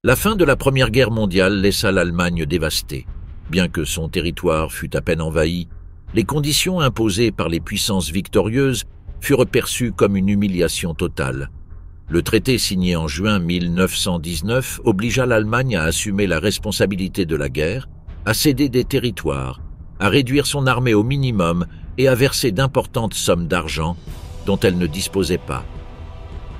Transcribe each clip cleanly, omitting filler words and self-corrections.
La fin de la Première Guerre mondiale laissa l'Allemagne dévastée. Bien que son territoire fût à peine envahi, les conditions imposées par les puissances victorieuses furent perçues comme une humiliation totale. Le traité signé en juin 1919 obligea l'Allemagne à assumer la responsabilité de la guerre, à céder des territoires, à réduire son armée au minimum et à verser d'importantes sommes d'argent dont elle ne disposait pas.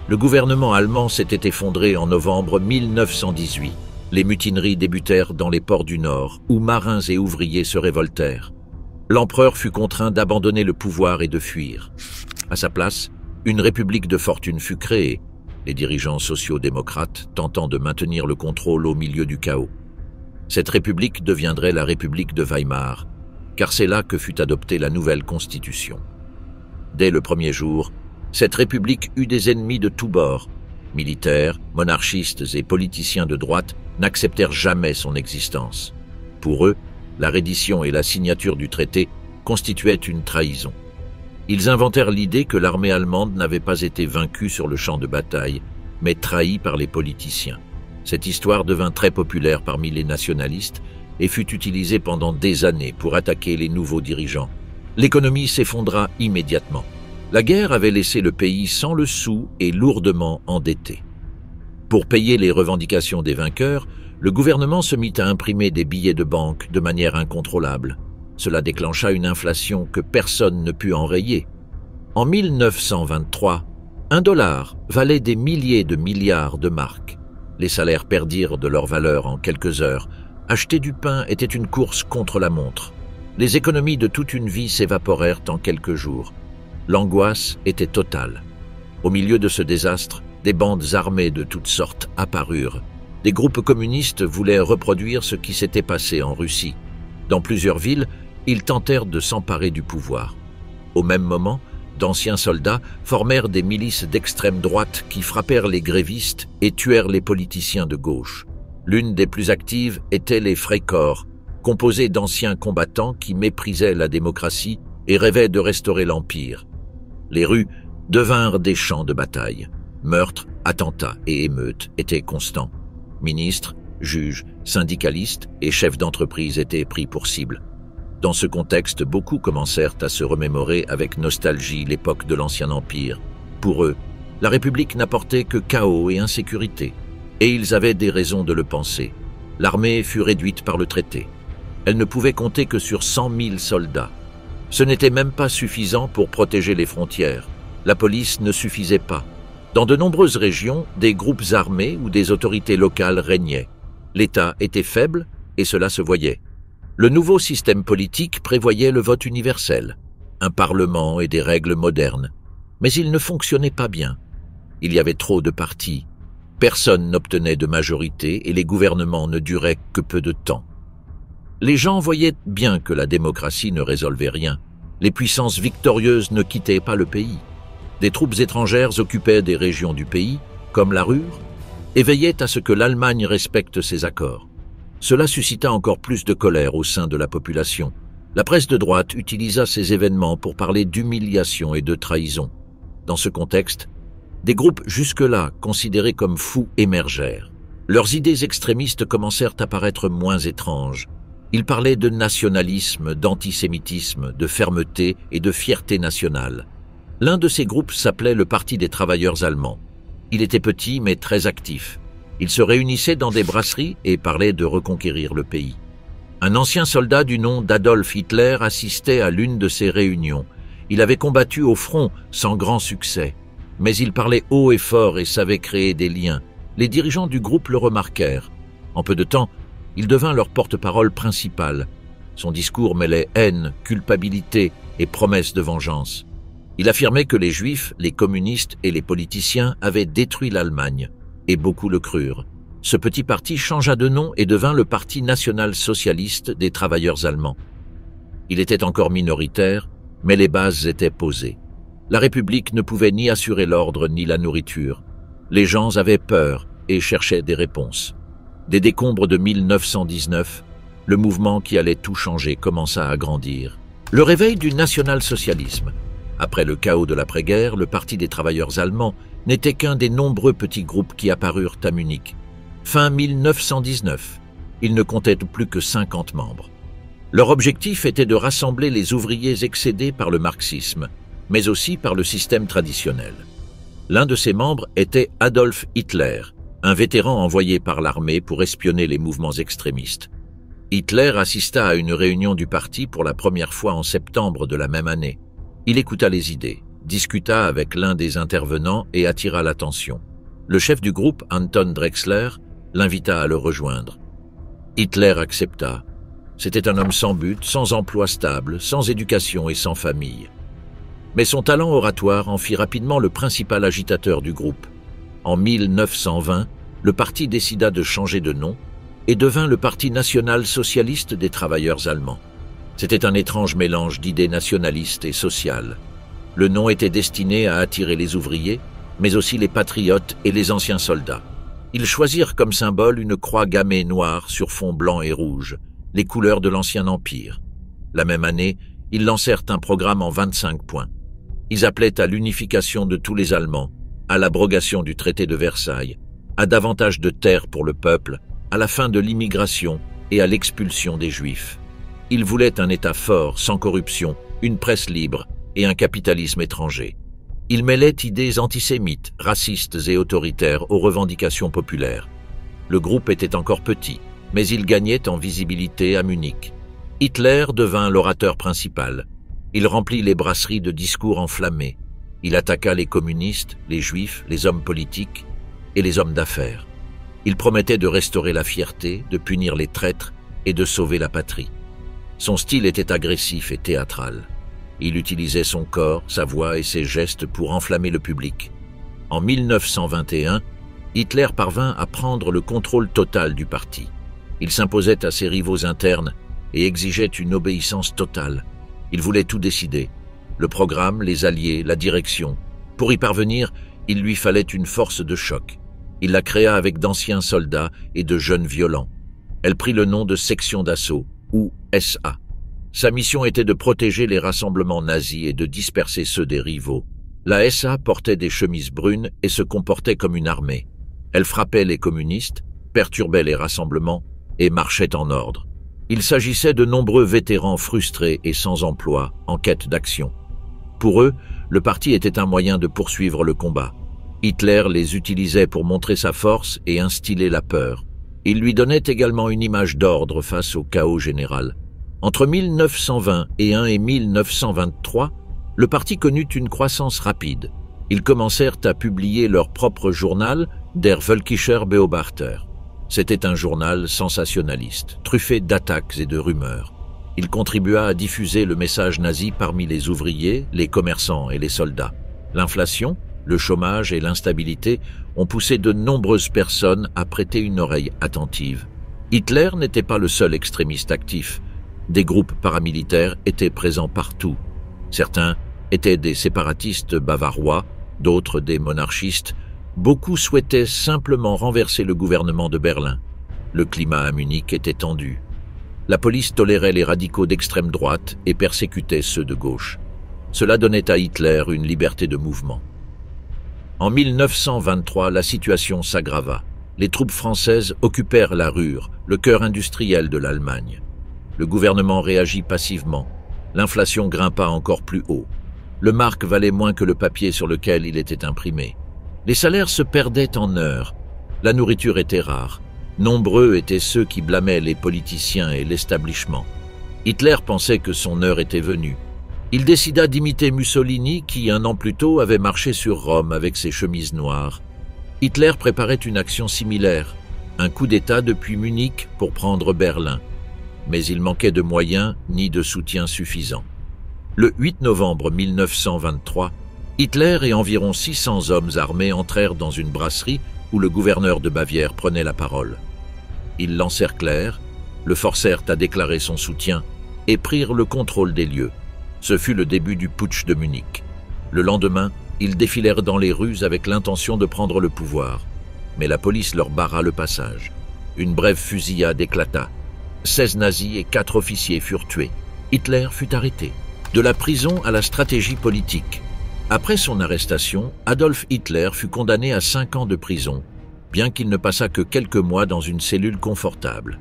Le gouvernement allemand s'était effondré en novembre 1918. Les mutineries débutèrent dans les ports du Nord, où marins et ouvriers se révoltèrent. L'empereur fut contraint d'abandonner le pouvoir et de fuir. À sa place, une république de fortune fut créée, les dirigeants sociaux-démocrates tentant de maintenir le contrôle au milieu du chaos. Cette république deviendrait la République de Weimar, car c'est là que fut adoptée la nouvelle constitution. Dès le premier jour, cette république eut des ennemis de tous bords. Militaires, monarchistes et politiciens de droite n'acceptèrent jamais son existence. Pour eux, la reddition et la signature du traité constituaient une trahison. Ils inventèrent l'idée que l'armée allemande n'avait pas été vaincue sur le champ de bataille, mais trahie par les politiciens. Cette histoire devint très populaire parmi les nationalistes et fut utilisée pendant des années pour attaquer les nouveaux dirigeants. L'économie s'effondra immédiatement. La guerre avait laissé le pays sans le sou et lourdement endetté. Pour payer les revendications des vainqueurs, le gouvernement se mit à imprimer des billets de banque de manière incontrôlable. Cela déclencha une inflation que personne ne put enrayer. En 1923, $1 valait des milliers de milliards de marks. Les salaires perdirent de leur valeur en quelques heures. Acheter du pain était une course contre la montre. Les économies de toute une vie s'évaporèrent en quelques jours. L'angoisse était totale. Au milieu de ce désastre, des bandes armées de toutes sortes apparurent. Des groupes communistes voulaient reproduire ce qui s'était passé en Russie. Dans plusieurs villes, ils tentèrent de s'emparer du pouvoir. Au même moment, d'anciens soldats formèrent des milices d'extrême droite qui frappèrent les grévistes et tuèrent les politiciens de gauche. L'une des plus actives était les Freikorps, composés d'anciens combattants qui méprisaient la démocratie et rêvaient de restaurer l'Empire. Les rues devinrent des champs de bataille. Meurtres, attentats et émeutes étaient constants. Ministres, juges, syndicalistes et chefs d'entreprise étaient pris pour cible. Dans ce contexte, beaucoup commencèrent à se remémorer avec nostalgie l'époque de l'Ancien Empire. Pour eux, la République n'apportait que chaos et insécurité, et ils avaient des raisons de le penser. L'armée fut réduite par le traité. Elle ne pouvait compter que sur 100 000 soldats. Ce n'était même pas suffisant pour protéger les frontières. La police ne suffisait pas. Dans de nombreuses régions, des groupes armés ou des autorités locales régnaient. L'État était faible et cela se voyait. Le nouveau système politique prévoyait le vote universel, un parlement et des règles modernes. Mais il ne fonctionnait pas bien. Il y avait trop de partis. Personne n'obtenait de majorité et les gouvernements ne duraient que peu de temps. Les gens voyaient bien que la démocratie ne résolvait rien. Les puissances victorieuses ne quittaient pas le pays. Des troupes étrangères occupaient des régions du pays, comme la Ruhr, et veillaient à ce que l'Allemagne respecte ses accords. Cela suscita encore plus de colère au sein de la population. La presse de droite utilisa ces événements pour parler d'humiliation et de trahison. Dans ce contexte, des groupes jusque-là considérés comme fous émergèrent. Leurs idées extrémistes commencèrent à paraître moins étranges. Ils parlaient de nationalisme, d'antisémitisme, de fermeté et de fierté nationale. L'un de ces groupes s'appelait le Parti des travailleurs allemands. Il était petit mais très actif. Il se réunissait dans des brasseries et parlait de reconquérir le pays. Un ancien soldat du nom d'Adolf Hitler assistait à l'une de ces réunions. Il avait combattu au front sans grand succès, mais il parlait haut et fort et savait créer des liens. Les dirigeants du groupe le remarquèrent. En peu de temps, il devint leur porte-parole principal. Son discours mêlait haine, culpabilité et promesses de vengeance. Il affirmait que les Juifs, les communistes et les politiciens avaient détruit l'Allemagne. Et beaucoup le crurent. Ce petit parti changea de nom et devint le Parti national-socialiste des travailleurs allemands. Il était encore minoritaire, mais les bases étaient posées. La République ne pouvait ni assurer l'ordre ni la nourriture. Les gens avaient peur et cherchaient des réponses. Des décombres de 1919, le mouvement qui allait tout changer commença à grandir. Le réveil du national-socialisme. Après le chaos de l'après-guerre, le Parti des travailleurs allemands n'était qu'un des nombreux petits groupes qui apparurent à Munich. Fin 1919, il ne comptait plus que 50 membres. Leur objectif était de rassembler les ouvriers excédés par le marxisme, mais aussi par le système traditionnel. L'un de ses membres était Adolf Hitler, un vétéran envoyé par l'armée pour espionner les mouvements extrémistes. Hitler assista à une réunion du parti pour la première fois en septembre de la même année. Il écouta les idées, discuta avec l'un des intervenants et attira l'attention. Le chef du groupe, Anton Drexler, l'invita à le rejoindre. Hitler accepta. C'était un homme sans but, sans emploi stable, sans éducation et sans famille. Mais son talent oratoire en fit rapidement le principal agitateur du groupe. En 1920, le parti décida de changer de nom et devint le Parti national-socialiste des travailleurs allemands. C'était un étrange mélange d'idées nationalistes et sociales. Le nom était destiné à attirer les ouvriers, mais aussi les patriotes et les anciens soldats. Ils choisirent comme symbole une croix gammée noire sur fond blanc et rouge, les couleurs de l'ancien empire. La même année, ils lancèrent un programme en 25 points. Ils appelaient à l'unification de tous les Allemands, à l'abrogation du traité de Versailles, à davantage de terres pour le peuple, à la fin de l'immigration et à l'expulsion des Juifs. Ils voulaient un État fort, sans corruption, une presse libre et un capitalisme étranger. Ils mêlaient idées antisémites, racistes et autoritaires aux revendications populaires. Le groupe était encore petit, mais il gagnait en visibilité à Munich. Hitler devint l'orateur principal. Il remplit les brasseries de discours enflammés. Il attaqua les communistes, les juifs, les hommes politiques et les hommes d'affaires. Il promettait de restaurer la fierté, de punir les traîtres et de sauver la patrie. Son style était agressif et théâtral. Il utilisait son corps, sa voix et ses gestes pour enflammer le public. En 1921, Hitler parvint à prendre le contrôle total du parti. Il s'imposait à ses rivaux internes et exigeait une obéissance totale. Il voulait tout décider, le programme, les alliés, la direction. Pour y parvenir, il lui fallait une force de choc. Il la créa avec d'anciens soldats et de jeunes violents. Elle prit le nom de section d'assaut, ou SA. Sa mission était de protéger les rassemblements nazis et de disperser ceux des rivaux. La SA portait des chemises brunes et se comportait comme une armée. Elle frappait les communistes, perturbait les rassemblements et marchait en ordre. Il s'agissait de nombreux vétérans frustrés et sans emploi, en quête d'action. Pour eux, le parti était un moyen de poursuivre le combat. Hitler les utilisait pour montrer sa force et instiller la peur. Il lui donnait également une image d'ordre face au chaos général. Entre 1920 et 1923, le parti connut une croissance rapide. Ils commencèrent à publier leur propre journal, Der Völkischer Beobachter. C'était un journal sensationnaliste, truffé d'attaques et de rumeurs. Il contribua à diffuser le message nazi parmi les ouvriers, les commerçants et les soldats. L'inflation, le chômage et l'instabilité ont poussé de nombreuses personnes à prêter une oreille attentive. Hitler n'était pas le seul extrémiste actif. Des groupes paramilitaires étaient présents partout. Certains étaient des séparatistes bavarois, d'autres des monarchistes. Beaucoup souhaitaient simplement renverser le gouvernement de Berlin. Le climat à Munich était tendu. La police tolérait les radicaux d'extrême droite et persécutait ceux de gauche. Cela donnait à Hitler une liberté de mouvement. En 1923, la situation s'aggrava. Les troupes françaises occupèrent la Ruhr, le cœur industriel de l'Allemagne. Le gouvernement réagit passivement. L'inflation grimpa encore plus haut. Le mark valait moins que le papier sur lequel il était imprimé. Les salaires se perdaient en heures. La nourriture était rare. Nombreux étaient ceux qui blâmaient les politiciens et l'establishment. Hitler pensait que son heure était venue. Il décida d'imiter Mussolini qui, un an plus tôt, avait marché sur Rome avec ses chemises noires. Hitler préparait une action similaire, un coup d'État depuis Munich pour prendre Berlin. Mais il manquait de moyens ni de soutien suffisant. Le 8 novembre 1923, Hitler et environ 600 hommes armés entrèrent dans une brasserie où le gouverneur de Bavière prenait la parole. Ils l'encerclèrent, le forcèrent à déclarer son soutien et prirent le contrôle des lieux. Ce fut le début du putsch de Munich. Le lendemain, ils défilèrent dans les rues avec l'intention de prendre le pouvoir. Mais la police leur barra le passage. Une brève fusillade éclata. 16 nazis et 4 officiers furent tués. Hitler fut arrêté. De la prison à la stratégie politique. Après son arrestation, Adolf Hitler fut condamné à 5 ans de prison, bien qu'il ne passât que quelques mois dans une cellule confortable.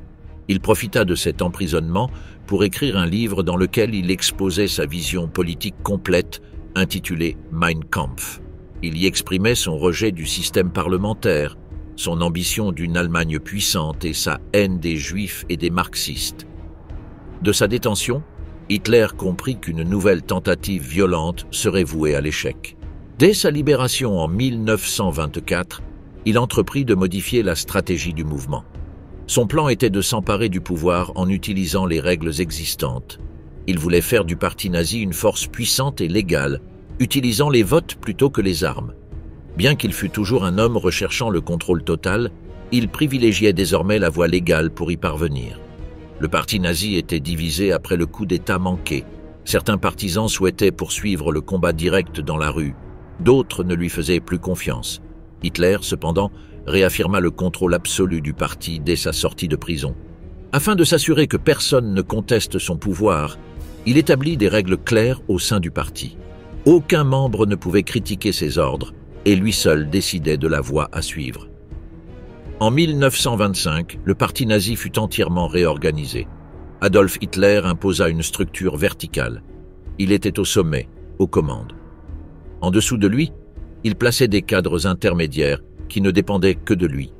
Il profita de cet emprisonnement pour écrire un livre dans lequel il exposait sa vision politique complète, intitulée Mein Kampf. Il y exprimait son rejet du système parlementaire, son ambition d'une Allemagne puissante et sa haine des Juifs et des marxistes. De sa détention, Hitler comprit qu'une nouvelle tentative violente serait vouée à l'échec. Dès sa libération en 1924, il entreprit de modifier la stratégie du mouvement. Son plan était de s'emparer du pouvoir en utilisant les règles existantes. Il voulait faire du parti nazi une force puissante et légale, utilisant les votes plutôt que les armes. Bien qu'il fût toujours un homme recherchant le contrôle total, il privilégiait désormais la voie légale pour y parvenir. Le parti nazi était divisé après le coup d'État manqué. Certains partisans souhaitaient poursuivre le combat direct dans la rue, d'autres ne lui faisaient plus confiance. Hitler, cependant, réaffirma le contrôle absolu du parti dès sa sortie de prison. Afin de s'assurer que personne ne conteste son pouvoir, il établit des règles claires au sein du parti. Aucun membre ne pouvait critiquer ses ordres, et lui seul décidait de la voie à suivre. En 1925, le parti nazi fut entièrement réorganisé. Adolf Hitler imposa une structure verticale. Il était au sommet, aux commandes. En dessous de lui, il plaçait des cadres intermédiaires qui ne dépendaient que de lui.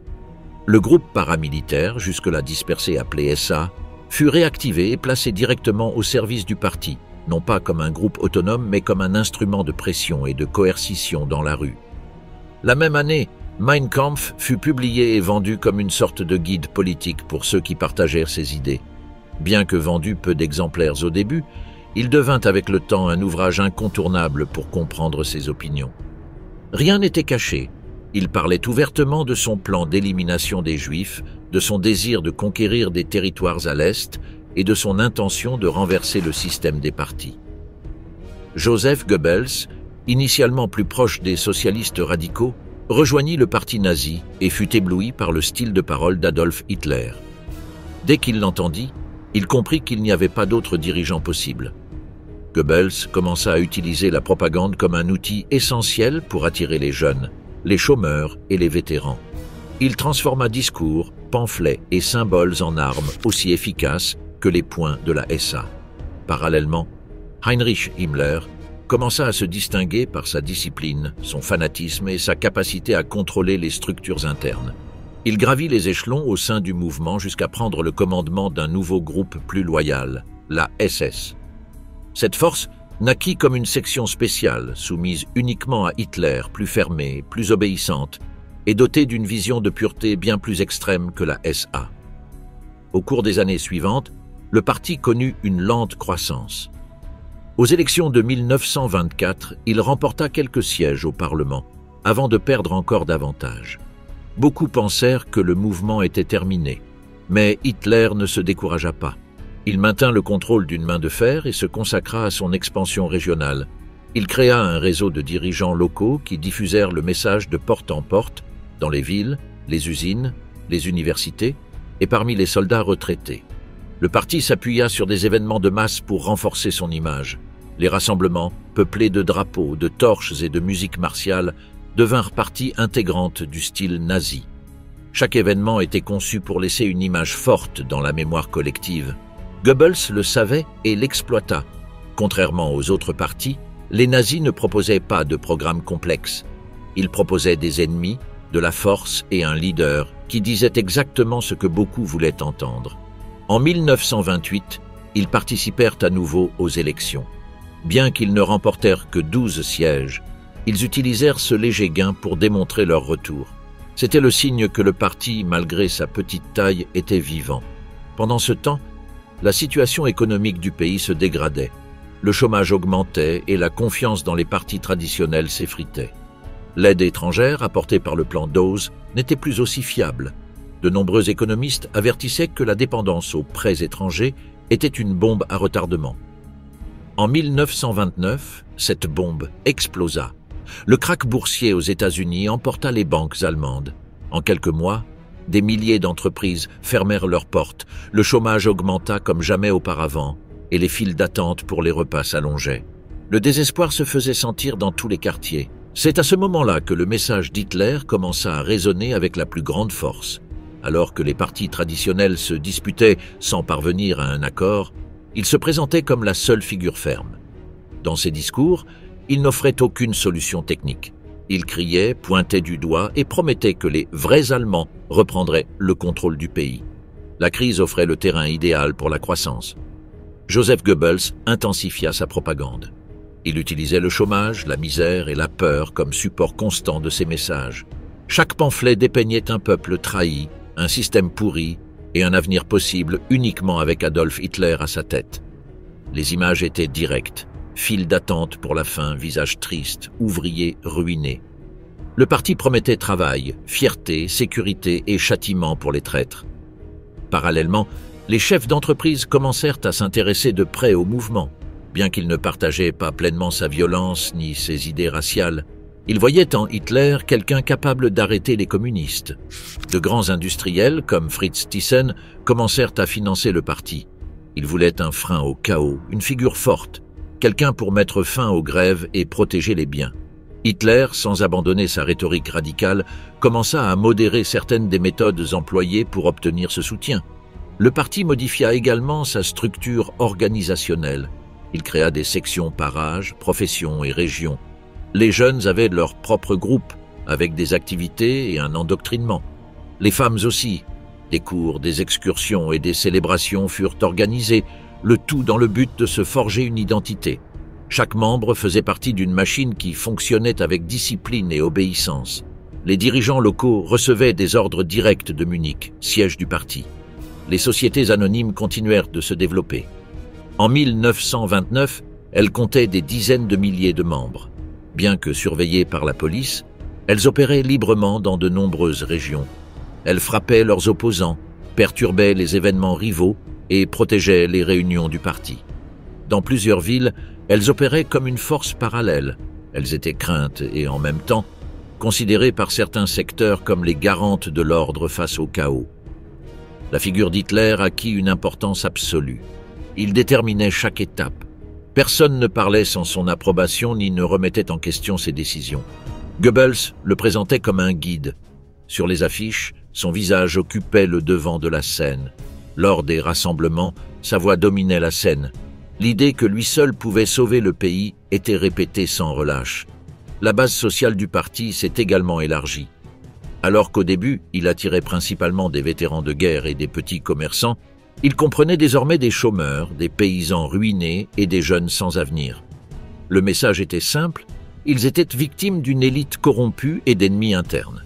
Le groupe paramilitaire, jusque-là dispersé appelé SA, fut réactivé et placé directement au service du parti, non pas comme un groupe autonome, mais comme un instrument de pression et de coercition dans la rue. La même année, Mein Kampf fut publié et vendu comme une sorte de guide politique pour ceux qui partagèrent ses idées. Bien que vendu peu d'exemplaires au début, il devint avec le temps un ouvrage incontournable pour comprendre ses opinions. Rien n'était caché. Il parlait ouvertement de son plan d'élimination des Juifs, de son désir de conquérir des territoires à l'Est et de son intention de renverser le système des partis. Joseph Goebbels, initialement plus proche des socialistes radicaux, rejoignit le parti nazi et fut ébloui par le style de parole d'Adolf Hitler. Dès qu'il l'entendit, il comprit qu'il n'y avait pas d'autre dirigeant possible. Goebbels commença à utiliser la propagande comme un outil essentiel pour attirer les jeunes, les chômeurs et les vétérans. Il transforma discours, pamphlets et symboles en armes aussi efficaces que les poings de la SA. Parallèlement, Heinrich Himmler commença à se distinguer par sa discipline, son fanatisme et sa capacité à contrôler les structures internes. Il gravit les échelons au sein du mouvement jusqu'à prendre le commandement d'un nouveau groupe plus loyal, la SS. Cette force naquit comme une section spéciale, soumise uniquement à Hitler, plus fermée, plus obéissante, et dotée d'une vision de pureté bien plus extrême que la SA. Au cours des années suivantes, le parti connut une lente croissance. Aux élections de 1924, il remporta quelques sièges au Parlement, avant de perdre encore davantage. Beaucoup pensèrent que le mouvement était terminé, mais Hitler ne se découragea pas. Il maintint le contrôle d'une main de fer et se consacra à son expansion régionale. Il créa un réseau de dirigeants locaux qui diffusèrent le message de porte en porte dans les villes, les usines, les universités et parmi les soldats retraités. Le parti s'appuya sur des événements de masse pour renforcer son image. Les rassemblements, peuplés de drapeaux, de torches et de musique martiale, devinrent partie intégrante du style nazi. Chaque événement était conçu pour laisser une image forte dans la mémoire collective. Goebbels le savait et l'exploita. Contrairement aux autres partis, les nazis ne proposaient pas de programme complexe. Ils proposaient des ennemis, de la force et un leader qui disait exactement ce que beaucoup voulaient entendre. En 1928, ils participèrent à nouveau aux élections. Bien qu'ils ne remportèrent que 12 sièges, ils utilisèrent ce léger gain pour démontrer leur retour. C'était le signe que le parti, malgré sa petite taille, était vivant. Pendant ce temps, la situation économique du pays se dégradait. Le chômage augmentait et la confiance dans les partis traditionnels s'effritait. L'aide étrangère apportée par le plan Dawes n'était plus aussi fiable. De nombreux économistes avertissaient que la dépendance aux prêts étrangers était une bombe à retardement. En 1929, cette bombe explosa. Le krach boursier aux États-Unis emporta les banques allemandes. En quelques mois, des milliers d'entreprises fermèrent leurs portes, le chômage augmenta comme jamais auparavant et les files d'attente pour les repas s'allongeaient. Le désespoir se faisait sentir dans tous les quartiers. C'est à ce moment-là que le message d'Hitler commença à résonner avec la plus grande force. Alors que les partis traditionnels se disputaient sans parvenir à un accord, il se présentait comme la seule figure ferme. Dans ses discours, il n'offrait aucune solution technique. Il criait, pointait du doigt et promettait que les vrais Allemands reprendraient le contrôle du pays. La crise offrait le terrain idéal pour la croissance. Joseph Goebbels intensifia sa propagande. Il utilisait le chômage, la misère et la peur comme support constant de ses messages. Chaque pamphlet dépeignait un peuple trahi, un système pourri et un avenir possible uniquement avec Adolf Hitler à sa tête. Les images étaient directes, file d'attente pour la fin, visage triste, ouvriers ruinés. Le parti promettait travail, fierté, sécurité et châtiment pour les traîtres. Parallèlement, les chefs d'entreprise commencèrent à s'intéresser de près au mouvement. Bien qu'ils ne partageaient pas pleinement sa violence ni ses idées raciales, ils voyaient en Hitler quelqu'un capable d'arrêter les communistes. De grands industriels, comme Fritz Thyssen, commencèrent à financer le parti. Ils voulaient un frein au chaos, une figure forte, quelqu'un pour mettre fin aux grèves et protéger les biens. Hitler, sans abandonner sa rhétorique radicale, commença à modérer certaines des méthodes employées pour obtenir ce soutien. Le parti modifia également sa structure organisationnelle. Il créa des sections par âge, profession et région. Les jeunes avaient leur propre groupe, avec des activités et un endoctrinement. Les femmes aussi. Des cours, des excursions et des célébrations furent organisés, le tout dans le but de se forger une identité. Chaque membre faisait partie d'une machine qui fonctionnait avec discipline et obéissance. Les dirigeants locaux recevaient des ordres directs de Munich, siège du parti. Les sociétés anonymes continuèrent de se développer. En 1929, elles comptaient des dizaines de milliers de membres. Bien que surveillées par la police, elles opéraient librement dans de nombreuses régions. Elles frappaient leurs opposants, perturbaient les événements rivaux et protégeaient les réunions du parti. Dans plusieurs villes, elles opéraient comme une force parallèle. Elles étaient craintes et, en même temps, considérées par certains secteurs comme les garantes de l'ordre face au chaos. La figure d'Hitler acquit une importance absolue. Il déterminait chaque étape. Personne ne parlait sans son approbation ni ne remettait en question ses décisions. Goebbels le présentait comme un guide. Sur les affiches, son visage occupait le devant de la scène. Lors des rassemblements, sa voix dominait la scène. L'idée que lui seul pouvait sauver le pays était répétée sans relâche. La base sociale du parti s'est également élargie. Alors qu'au début, il attirait principalement des vétérans de guerre et des petits commerçants, il comprenait désormais des chômeurs, des paysans ruinés et des jeunes sans avenir. Le message était simple, ils étaient victimes d'une élite corrompue et d'ennemis internes.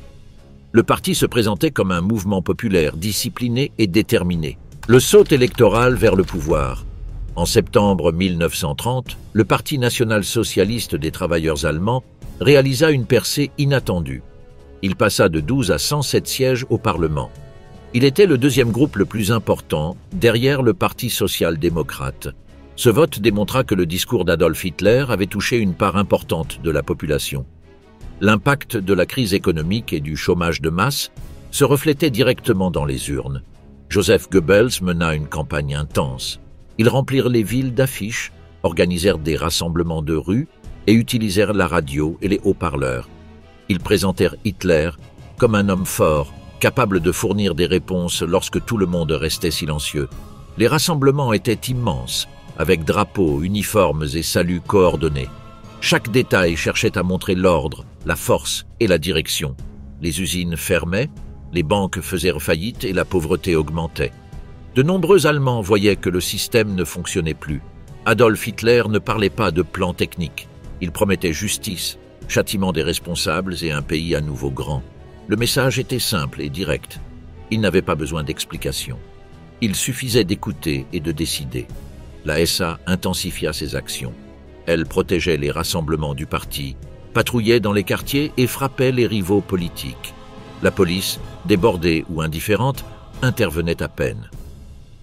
Le parti se présentait comme un mouvement populaire, discipliné et déterminé. Le saut électoral vers le pouvoir. En septembre 1930, le Parti national-socialiste des travailleurs allemands réalisa une percée inattendue. Il passa de 12 à 107 sièges au Parlement. Il était le deuxième groupe le plus important, derrière le Parti social-démocrate. Ce vote démontra que le discours d'Adolf Hitler avait touché une part importante de la population. L'impact de la crise économique et du chômage de masse se reflétait directement dans les urnes. Joseph Goebbels mena une campagne intense. Ils remplirent les villes d'affiches, organisèrent des rassemblements de rue et utilisèrent la radio et les haut-parleurs. Ils présentèrent Hitler comme un homme fort, capable de fournir des réponses lorsque tout le monde restait silencieux. Les rassemblements étaient immenses, avec drapeaux, uniformes et saluts coordonnés. Chaque détail cherchait à montrer l'ordre, la force et la direction. Les usines fermaient, les banques faisaient faillite et la pauvreté augmentait. De nombreux Allemands voyaient que le système ne fonctionnait plus. Adolf Hitler ne parlait pas de plan technique. Il promettait justice, châtiment des responsables et un pays à nouveau grand. Le message était simple et direct. Il n'avait pas besoin d'explications. Il suffisait d'écouter et de décider. La SA intensifia ses actions. Elle protégeait les rassemblements du parti, patrouillait dans les quartiers et frappait les rivaux politiques. La police, débordée ou indifférente, intervenait à peine.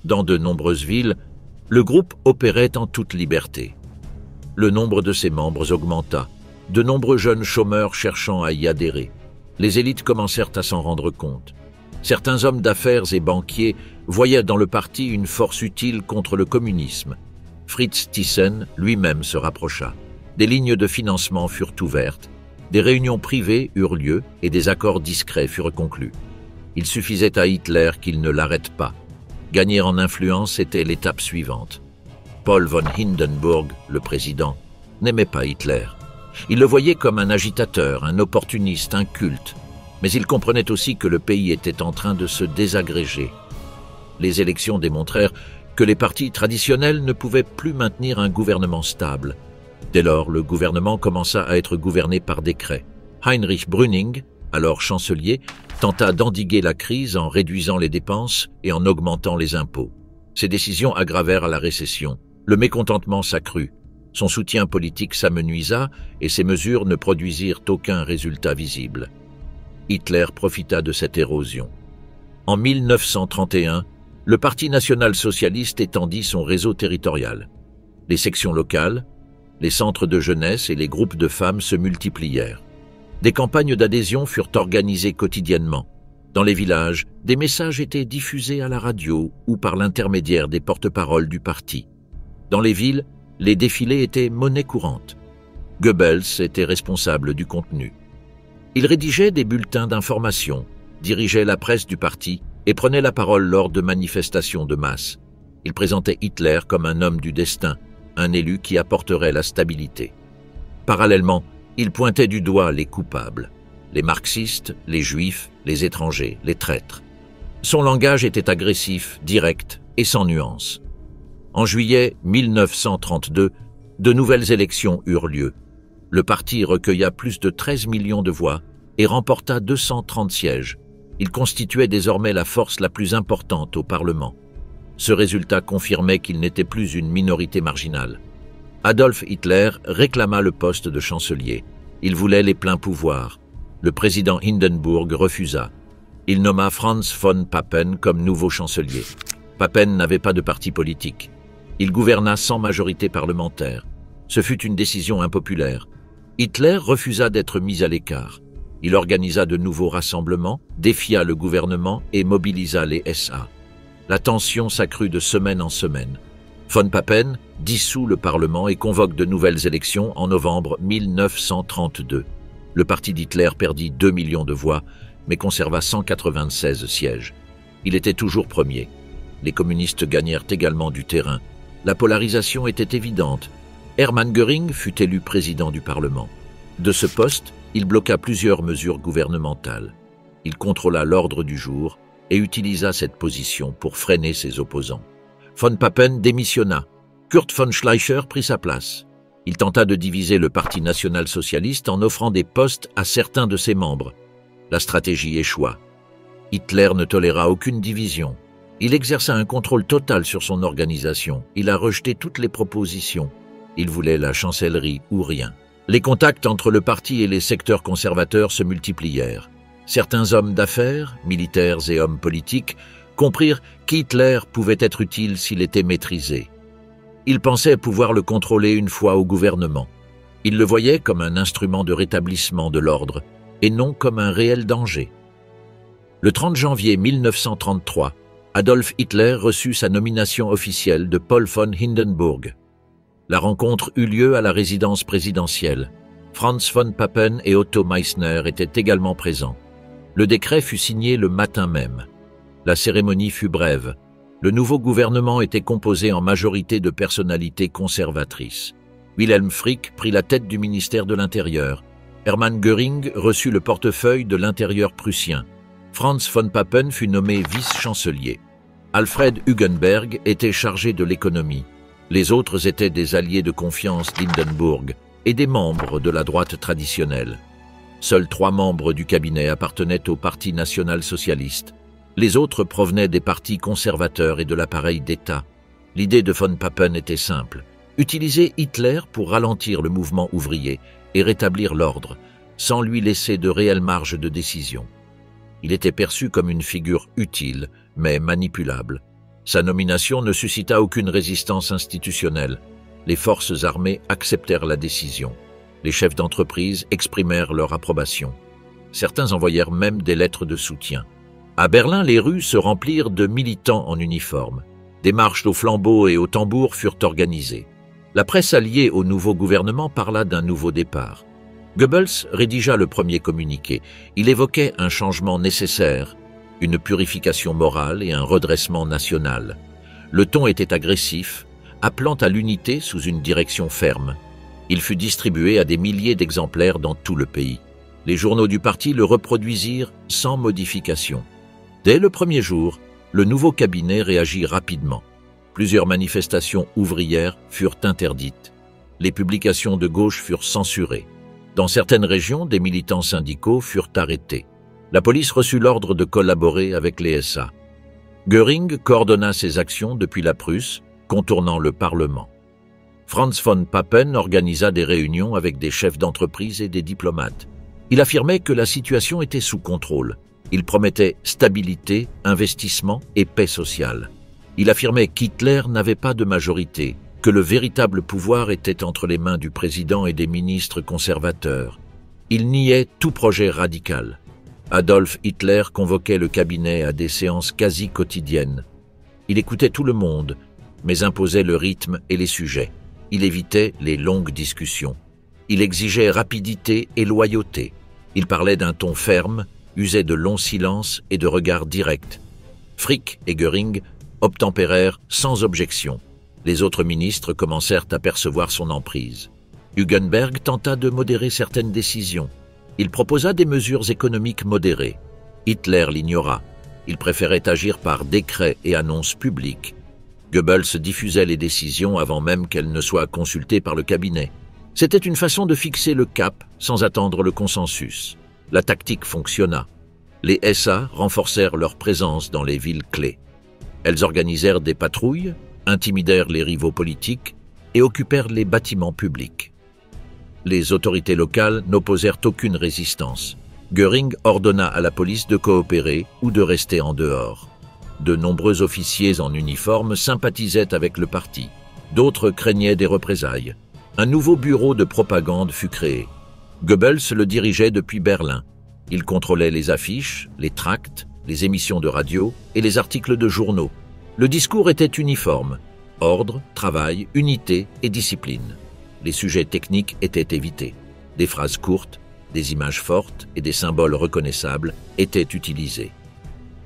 Dans de nombreuses villes, le groupe opérait en toute liberté. Le nombre de ses membres augmenta, de nombreux jeunes chômeurs cherchant à y adhérer. Les élites commencèrent à s'en rendre compte. Certains hommes d'affaires et banquiers voyaient dans le parti une force utile contre le communisme. Fritz Thyssen lui-même se rapprocha. Des lignes de financement furent ouvertes. Des réunions privées eurent lieu et des accords discrets furent conclus. Il suffisait à Hitler qu'il ne l'arrête pas. Gagner en influence était l'étape suivante. Paul von Hindenburg, le président, n'aimait pas Hitler. Il le voyait comme un agitateur, un opportuniste, un culte. Mais il comprenait aussi que le pays était en train de se désagréger. Les élections démontrèrent que les partis traditionnels ne pouvaient plus maintenir un gouvernement stable. Dès lors, le gouvernement commença à être gouverné par décret. Heinrich Brüning, alors chancelier, tenta d'endiguer la crise en réduisant les dépenses et en augmentant les impôts. Ces décisions aggravèrent la récession. Le mécontentement s'accrut. Son soutien politique s'amenuisa et ses mesures ne produisirent aucun résultat visible. Hitler profita de cette érosion. En 1931, le Parti national-socialiste étendit son réseau territorial. Les sections locales, les centres de jeunesse et les groupes de femmes se multiplièrent. Des campagnes d'adhésion furent organisées quotidiennement. Dans les villages, des messages étaient diffusés à la radio ou par l'intermédiaire des porte-paroles du parti. Dans les villes, les défilés étaient monnaie courante. Goebbels était responsable du contenu. Il rédigeait des bulletins d'information, dirigeait la presse du parti et prenait la parole lors de manifestations de masse. Il présentait Hitler comme un homme du destin, un élu qui apporterait la stabilité. Parallèlement, il pointait du doigt les coupables, les marxistes, les juifs, les étrangers, les traîtres. Son langage était agressif, direct et sans nuance. En juillet 1932, de nouvelles élections eurent lieu. Le parti recueilla plus de 13 millions de voix et remporta 230 sièges. Il constituait désormais la force la plus importante au Parlement. Ce résultat confirmait qu'il n'était plus une minorité marginale. Adolf Hitler réclama le poste de chancelier. Il voulait les pleins pouvoirs. Le président Hindenburg refusa. Il nomma Franz von Papen comme nouveau chancelier. Papen n'avait pas de parti politique. Il gouverna sans majorité parlementaire. Ce fut une décision impopulaire. Hitler refusa d'être mis à l'écart. Il organisa de nouveaux rassemblements, défia le gouvernement et mobilisa les SA. La tension s'accrut de semaine en semaine. Von Papen dissout le Parlement et convoque de nouvelles élections en novembre 1932. Le parti d'Hitler perdit 2 millions de voix, mais conserva 196 sièges. Il était toujours premier. Les communistes gagnèrent également du terrain. La polarisation était évidente. Hermann Göring fut élu président du Parlement. De ce poste, il bloqua plusieurs mesures gouvernementales. Il contrôla l'ordre du jour et utilisa cette position pour freiner ses opposants. Von Papen démissionna. Kurt von Schleicher prit sa place. Il tenta de diviser le Parti national-socialiste en offrant des postes à certains de ses membres. La stratégie échoua. Hitler ne toléra aucune division. Il exerça un contrôle total sur son organisation. Il a rejeté toutes les propositions. Il voulait la chancellerie ou rien. Les contacts entre le parti et les secteurs conservateurs se multiplièrent. Certains hommes d'affaires, militaires et hommes politiques, comprirent qu'Hitler pouvait être utile s'il était maîtrisé. Ils pensaient pouvoir le contrôler une fois au gouvernement. Ils le voyaient comme un instrument de rétablissement de l'ordre et non comme un réel danger. Le 30 janvier 1933, Adolf Hitler reçut sa nomination officielle de Paul von Hindenburg. La rencontre eut lieu à la résidence présidentielle. Franz von Papen et Otto Meissner étaient également présents. Le décret fut signé le matin même. La cérémonie fut brève. Le nouveau gouvernement était composé en majorité de personnalités conservatrices. Wilhelm Frick prit la tête du ministère de l'Intérieur. Hermann Göring reçut le portefeuille de l'Intérieur prussien. Franz von Papen fut nommé vice-chancelier. Alfred Hugenberg était chargé de l'économie. Les autres étaient des alliés de confiance d'Hindenburg et des membres de la droite traditionnelle. Seuls 3 membres du cabinet appartenaient au Parti national-socialiste. Les autres provenaient des partis conservateurs et de l'appareil d'État. L'idée de von Papen était simple. Utiliser Hitler pour ralentir le mouvement ouvrier et rétablir l'ordre, sans lui laisser de réelles marges de décision. Il était perçu comme une figure utile, mais manipulable. Sa nomination ne suscita aucune résistance institutionnelle. Les forces armées acceptèrent la décision. Les chefs d'entreprise exprimèrent leur approbation. Certains envoyèrent même des lettres de soutien. À Berlin, les rues se remplirent de militants en uniforme. Des marches aux flambeaux et aux tambours furent organisées. La presse alliée au nouveau gouvernement parla d'un nouveau départ. Goebbels rédigea le premier communiqué. Il évoquait un changement nécessaire, une purification morale et un redressement national. Le ton était agressif, appelant à l'unité sous une direction ferme. Il fut distribué à des milliers d'exemplaires dans tout le pays. Les journaux du parti le reproduisirent sans modification. Dès le premier jour, le nouveau cabinet réagit rapidement. Plusieurs manifestations ouvrières furent interdites. Les publications de gauche furent censurées. Dans certaines régions, des militants syndicaux furent arrêtés. La police reçut l'ordre de collaborer avec les SA. Göring coordonna ses actions depuis la Prusse, contournant le Parlement. Franz von Papen organisa des réunions avec des chefs d'entreprise et des diplomates. Il affirmait que la situation était sous contrôle. Il promettait stabilité, investissement et paix sociale. Il affirmait qu'Hitler n'avait pas de majorité, que le véritable pouvoir était entre les mains du président et des ministres conservateurs. Il niait tout projet radical. Adolf Hitler convoquait le cabinet à des séances quasi quotidiennes. Il écoutait tout le monde, mais imposait le rythme et les sujets. Il évitait les longues discussions. Il exigeait rapidité et loyauté. Il parlait d'un ton ferme, usait de longs silences et de regards directs. Frick et Göring obtempérèrent sans objection. Les autres ministres commencèrent à percevoir son emprise. Hugenberg tenta de modérer certaines décisions. Il proposa des mesures économiques modérées. Hitler l'ignora. Il préférait agir par décret et annonce publique. Goebbels diffusait les décisions avant même qu'elles ne soient consultées par le cabinet. C'était une façon de fixer le cap sans attendre le consensus. La tactique fonctionna. Les SA renforcèrent leur présence dans les villes clés. Elles organisèrent des patrouilles, intimidèrent les rivaux politiques et occupèrent les bâtiments publics. Les autorités locales n'opposèrent aucune résistance. Göring ordonna à la police de coopérer ou de rester en dehors. De nombreux officiers en uniforme sympathisaient avec le parti. D'autres craignaient des représailles. Un nouveau bureau de propagande fut créé. Goebbels le dirigeait depuis Berlin. Il contrôlait les affiches, les tracts, les émissions de radio et les articles de journaux. Le discours était uniforme. Ordre, travail, unité et discipline. Les sujets techniques étaient évités. Des phrases courtes, des images fortes et des symboles reconnaissables étaient utilisés.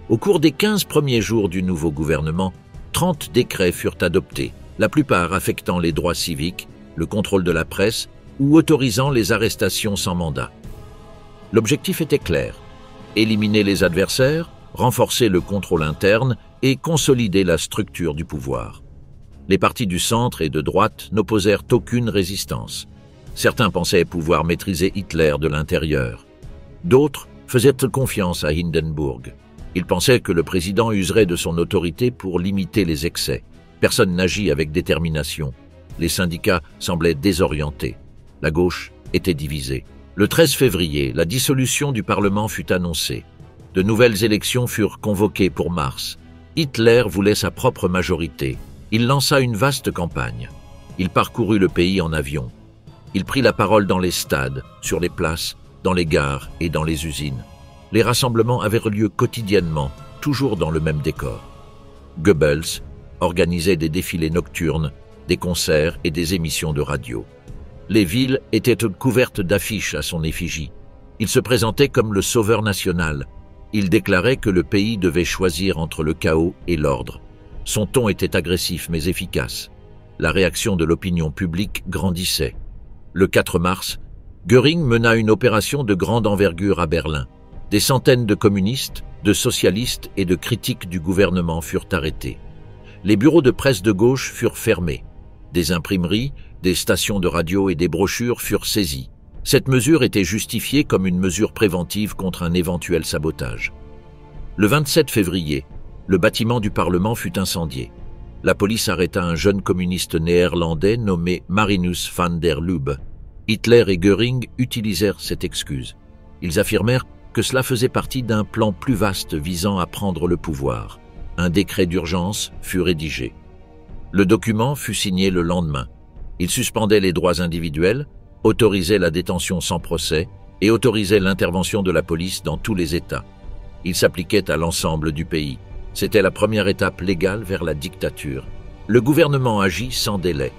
Au cours des 15 premiers jours du nouveau gouvernement, 30 décrets furent adoptés, la plupart affectant les droits civiques, le contrôle de la presse ou autorisant les arrestations sans mandat. L'objectif était clair: éliminer les adversaires, renforcer le contrôle interne et consolider la structure du pouvoir. Les partis du centre et de droite n'opposèrent aucune résistance. Certains pensaient pouvoir maîtriser Hitler de l'intérieur. D'autres faisaient confiance à Hindenburg. Ils pensaient que le président userait de son autorité pour limiter les excès. Personne n'agit avec détermination. Les syndicats semblaient désorientés. La gauche était divisée. Le 13 février, la dissolution du Parlement fut annoncée. De nouvelles élections furent convoquées pour mars. Hitler voulait sa propre majorité. Il lança une vaste campagne. Il parcourut le pays en avion. Il prit la parole dans les stades, sur les places, dans les gares et dans les usines. Les rassemblements avaient lieu quotidiennement, toujours dans le même décor. Goebbels organisait des défilés nocturnes, des concerts et des émissions de radio. Les villes étaient couvertes d'affiches à son effigie. Il se présentait comme le sauveur national. Il déclarait que le pays devait choisir entre le chaos et l'ordre. Son ton était agressif mais efficace. La réaction de l'opinion publique grandissait. Le 4 mars, Göring mena une opération de grande envergure à Berlin. Des centaines de communistes, de socialistes et de critiques du gouvernement furent arrêtés. Les bureaux de presse de gauche furent fermés. Des imprimeries, des stations de radio et des brochures furent saisies. Cette mesure était justifiée comme une mesure préventive contre un éventuel sabotage. Le 27 février, le bâtiment du Parlement fut incendié. La police arrêta un jeune communiste néerlandais nommé Marinus van der Lubbe. Hitler et Göring utilisèrent cette excuse. Ils affirmèrent que cela faisait partie d'un plan plus vaste visant à prendre le pouvoir. Un décret d'urgence fut rédigé. Le document fut signé le lendemain. Il suspendait les droits individuels, autorisait la détention sans procès et autorisait l'intervention de la police dans tous les États. Il s'appliquait à l'ensemble du pays. C'était la première étape légale vers la dictature. Le gouvernement agit sans délai.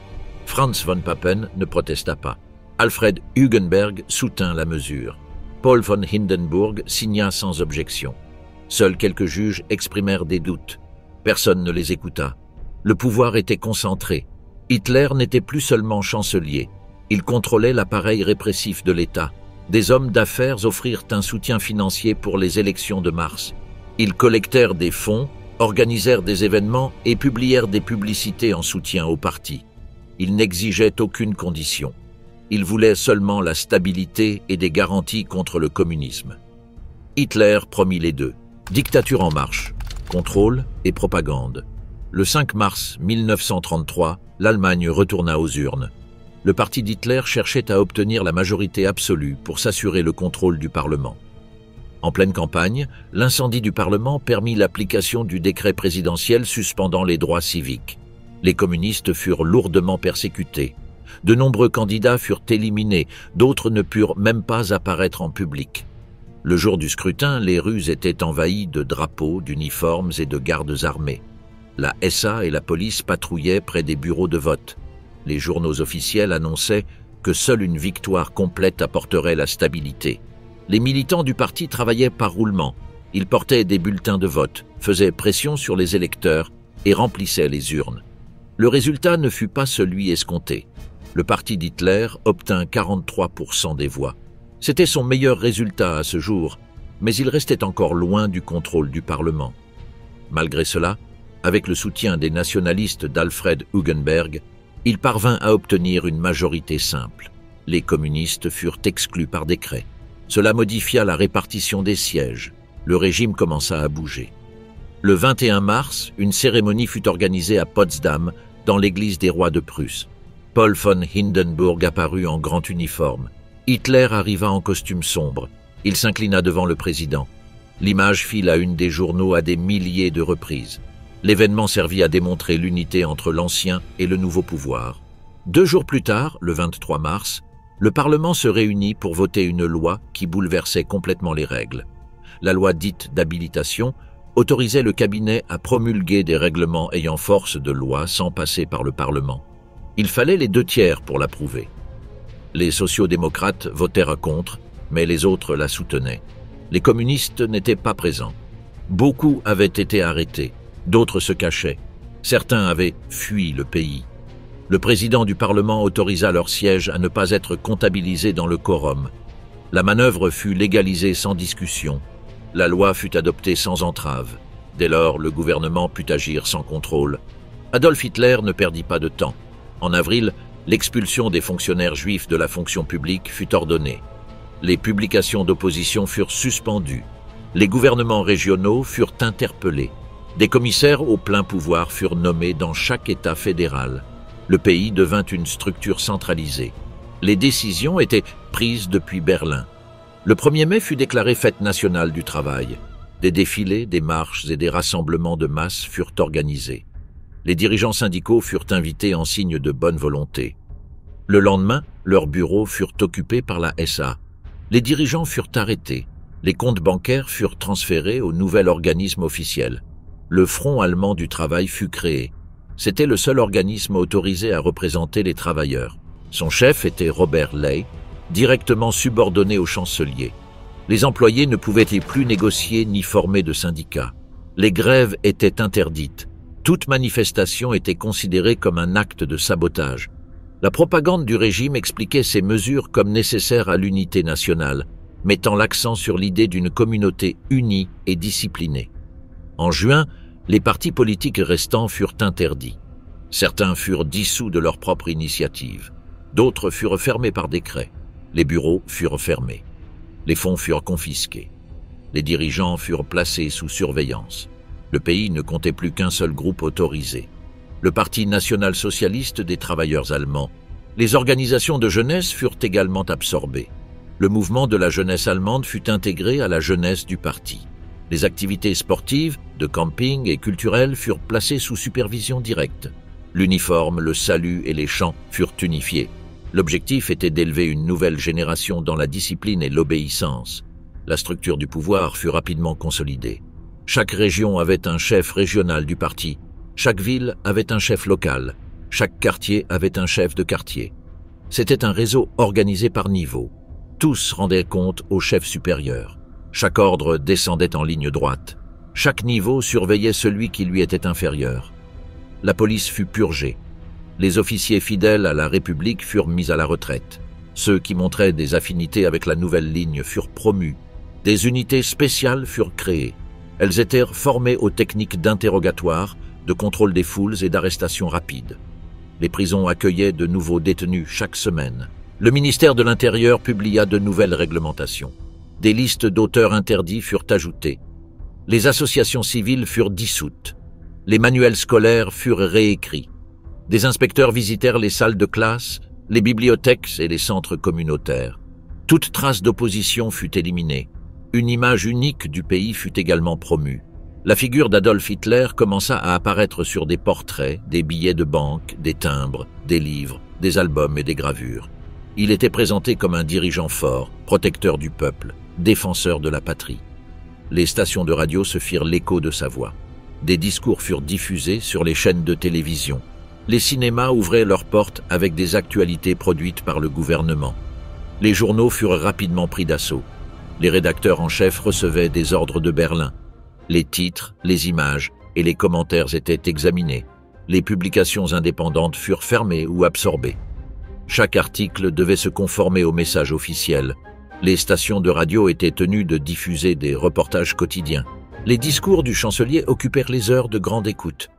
Franz von Papen ne protesta pas. Alfred Hugenberg soutint la mesure. Paul von Hindenburg signa sans objection. Seuls quelques juges exprimèrent des doutes. Personne ne les écouta. Le pouvoir était concentré. Hitler n'était plus seulement chancelier. Il contrôlait l'appareil répressif de l'État. Des hommes d'affaires offrirent un soutien financier pour les élections de mars. Ils collectèrent des fonds, organisèrent des événements et publièrent des publicités en soutien au parti. Ils n'exigeaient aucune condition. Ils voulaient seulement la stabilité et des garanties contre le communisme. Hitler promit les deux. Dictature en marche, contrôle et propagande. Le 5 mars 1933, l'Allemagne retourna aux urnes. Le parti d'Hitler cherchait à obtenir la majorité absolue pour s'assurer le contrôle du Parlement. En pleine campagne, l'incendie du Parlement permit l'application du décret présidentiel suspendant les droits civiques. Les communistes furent lourdement persécutés. De nombreux candidats furent éliminés, d'autres ne purent même pas apparaître en public. Le jour du scrutin, les rues étaient envahies de drapeaux, d'uniformes et de gardes armés. La SA et la police patrouillaient près des bureaux de vote. Les journaux officiels annonçaient que seule une victoire complète apporterait la stabilité. Les militants du parti travaillaient par roulement. Ils portaient des bulletins de vote, faisaient pression sur les électeurs et remplissaient les urnes. Le résultat ne fut pas celui escompté. Le parti d'Hitler obtint 43% des voix. C'était son meilleur résultat à ce jour, mais il restait encore loin du contrôle du Parlement. Malgré cela, avec le soutien des nationalistes d'Alfred Hugenberg, il parvint à obtenir une majorité simple. Les communistes furent exclus par décret. Cela modifia la répartition des sièges. Le régime commença à bouger. Le 21 mars, une cérémonie fut organisée à Potsdam, dans l'église des rois de Prusse. Paul von Hindenburg apparut en grand uniforme. Hitler arriva en costume sombre. Il s'inclina devant le président. L'image fit la une des journaux à des milliers de reprises. L'événement servit à démontrer l'unité entre l'ancien et le nouveau pouvoir. 2 jours plus tard, le 23 mars, le Parlement se réunit pour voter une loi qui bouleversait complètement les règles. La loi dite d'habilitation autorisait le cabinet à promulguer des règlements ayant force de loi sans passer par le Parlement. Il fallait les 2/3 pour l'approuver. Les sociaux-démocrates votèrent contre, mais les autres la soutenaient. Les communistes n'étaient pas présents. Beaucoup avaient été arrêtés, d'autres se cachaient. Certains avaient fui le pays. Le président du Parlement autorisa leur siège à ne pas être comptabilisés dans le quorum. La manœuvre fut légalisée sans discussion. La loi fut adoptée sans entrave. Dès lors, le gouvernement put agir sans contrôle. Adolf Hitler ne perdit pas de temps. En avril, l'expulsion des fonctionnaires juifs de la fonction publique fut ordonnée. Les publications d'opposition furent suspendues. Les gouvernements régionaux furent interpellés. Des commissaires au plein pouvoir furent nommés dans chaque État fédéral. Le pays devint une structure centralisée. Les décisions étaient prises depuis Berlin. Le 1er mai fut déclaré fête nationale du travail. Des défilés, des marches et des rassemblements de masse furent organisés. Les dirigeants syndicaux furent invités en signe de bonne volonté. Le lendemain, leurs bureaux furent occupés par la SA. Les dirigeants furent arrêtés. Les comptes bancaires furent transférés au nouvel organisme officiel. Le Front allemand du travail fut créé. C'était le seul organisme autorisé à représenter les travailleurs. Son chef était Robert Ley, directement subordonné au chancelier. Les employés ne pouvaient plus négocier ni former de syndicats. Les grèves étaient interdites. Toute manifestation était considérée comme un acte de sabotage. La propagande du régime expliquait ces mesures comme nécessaires à l'unité nationale, mettant l'accent sur l'idée d'une communauté unie et disciplinée. En juin, les partis politiques restants furent interdits. Certains furent dissous de leur propre initiative. D'autres furent fermés par décret. Les bureaux furent fermés. Les fonds furent confisqués. Les dirigeants furent placés sous surveillance. Le pays ne comptait plus qu'un seul groupe autorisé. Le Parti national-socialiste des travailleurs allemands. Les organisations de jeunesse furent également absorbées. Le mouvement de la jeunesse allemande fut intégré à la jeunesse du parti. Les activités sportives, de camping et culturelles furent placées sous supervision directe. L'uniforme, le salut et les chants furent unifiés. L'objectif était d'élever une nouvelle génération dans la discipline et l'obéissance. La structure du pouvoir fut rapidement consolidée. Chaque région avait un chef régional du parti. Chaque ville avait un chef local. Chaque quartier avait un chef de quartier. C'était un réseau organisé par niveau. Tous rendaient compte au chef supérieur. Chaque ordre descendait en ligne droite. Chaque niveau surveillait celui qui lui était inférieur. La police fut purgée. Les officiers fidèles à la République furent mis à la retraite. Ceux qui montraient des affinités avec la nouvelle ligne furent promus. Des unités spéciales furent créées. Elles étaient formées aux techniques d'interrogatoire, de contrôle des foules et d'arrestation rapide. Les prisons accueillaient de nouveaux détenus chaque semaine. Le ministère de l'Intérieur publia de nouvelles réglementations. Des listes d'auteurs interdits furent ajoutées. Les associations civiles furent dissoutes. Les manuels scolaires furent réécrits. Des inspecteurs visitèrent les salles de classe, les bibliothèques et les centres communautaires. Toute trace d'opposition fut éliminée. Une image unique du pays fut également promue. La figure d'Adolf Hitler commença à apparaître sur des portraits, des billets de banque, des timbres, des livres, des albums et des gravures. Il était présenté comme un dirigeant fort, protecteur du peuple, défenseur de la patrie. Les stations de radio se firent l'écho de sa voix. Des discours furent diffusés sur les chaînes de télévision. Les cinémas ouvraient leurs portes avec des actualités produites par le gouvernement. Les journaux furent rapidement pris d'assaut. Les rédacteurs en chef recevaient des ordres de Berlin. Les titres, les images et les commentaires étaient examinés. Les publications indépendantes furent fermées ou absorbées. Chaque article devait se conformer au message officiel. Les stations de radio étaient tenues de diffuser des reportages quotidiens. Les discours du chancelier occupèrent les heures de grande écoute.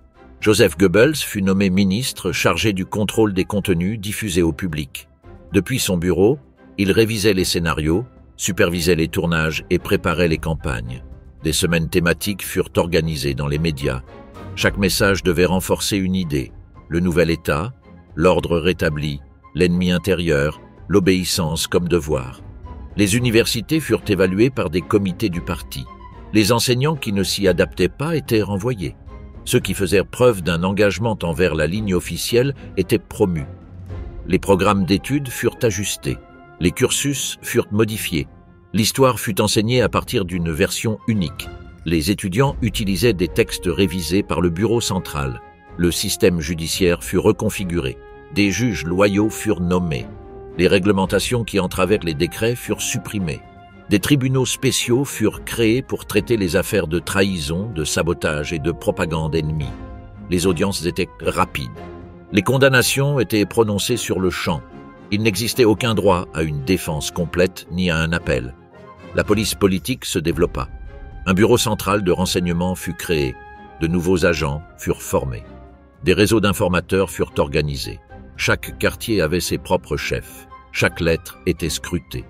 Joseph Goebbels fut nommé ministre chargé du contrôle des contenus diffusés au public. Depuis son bureau, il révisait les scénarios, supervisait les tournages et préparait les campagnes. Des semaines thématiques furent organisées dans les médias. Chaque message devait renforcer une idée, le nouvel État, l'ordre rétabli, l'ennemi intérieur, l'obéissance comme devoir. Les universités furent évaluées par des comités du parti. Les enseignants qui ne s'y adaptaient pas étaient renvoyés. Ceux qui faisaient preuve d'un engagement envers la ligne officielle étaient promus. Les programmes d'études furent ajustés. Les cursus furent modifiés. L'histoire fut enseignée à partir d'une version unique. Les étudiants utilisaient des textes révisés par le bureau central. Le système judiciaire fut reconfiguré. Des juges loyaux furent nommés. Les réglementations qui entravaient les décrets furent supprimées. Des tribunaux spéciaux furent créés pour traiter les affaires de trahison, de sabotage et de propagande ennemie. Les audiences étaient rapides. Les condamnations étaient prononcées sur le champ. Il n'existait aucun droit à une défense complète ni à un appel. La police politique se développa. Un bureau central de renseignement fut créé. De nouveaux agents furent formés. Des réseaux d'informateurs furent organisés. Chaque quartier avait ses propres chefs. Chaque lettre était scrutée.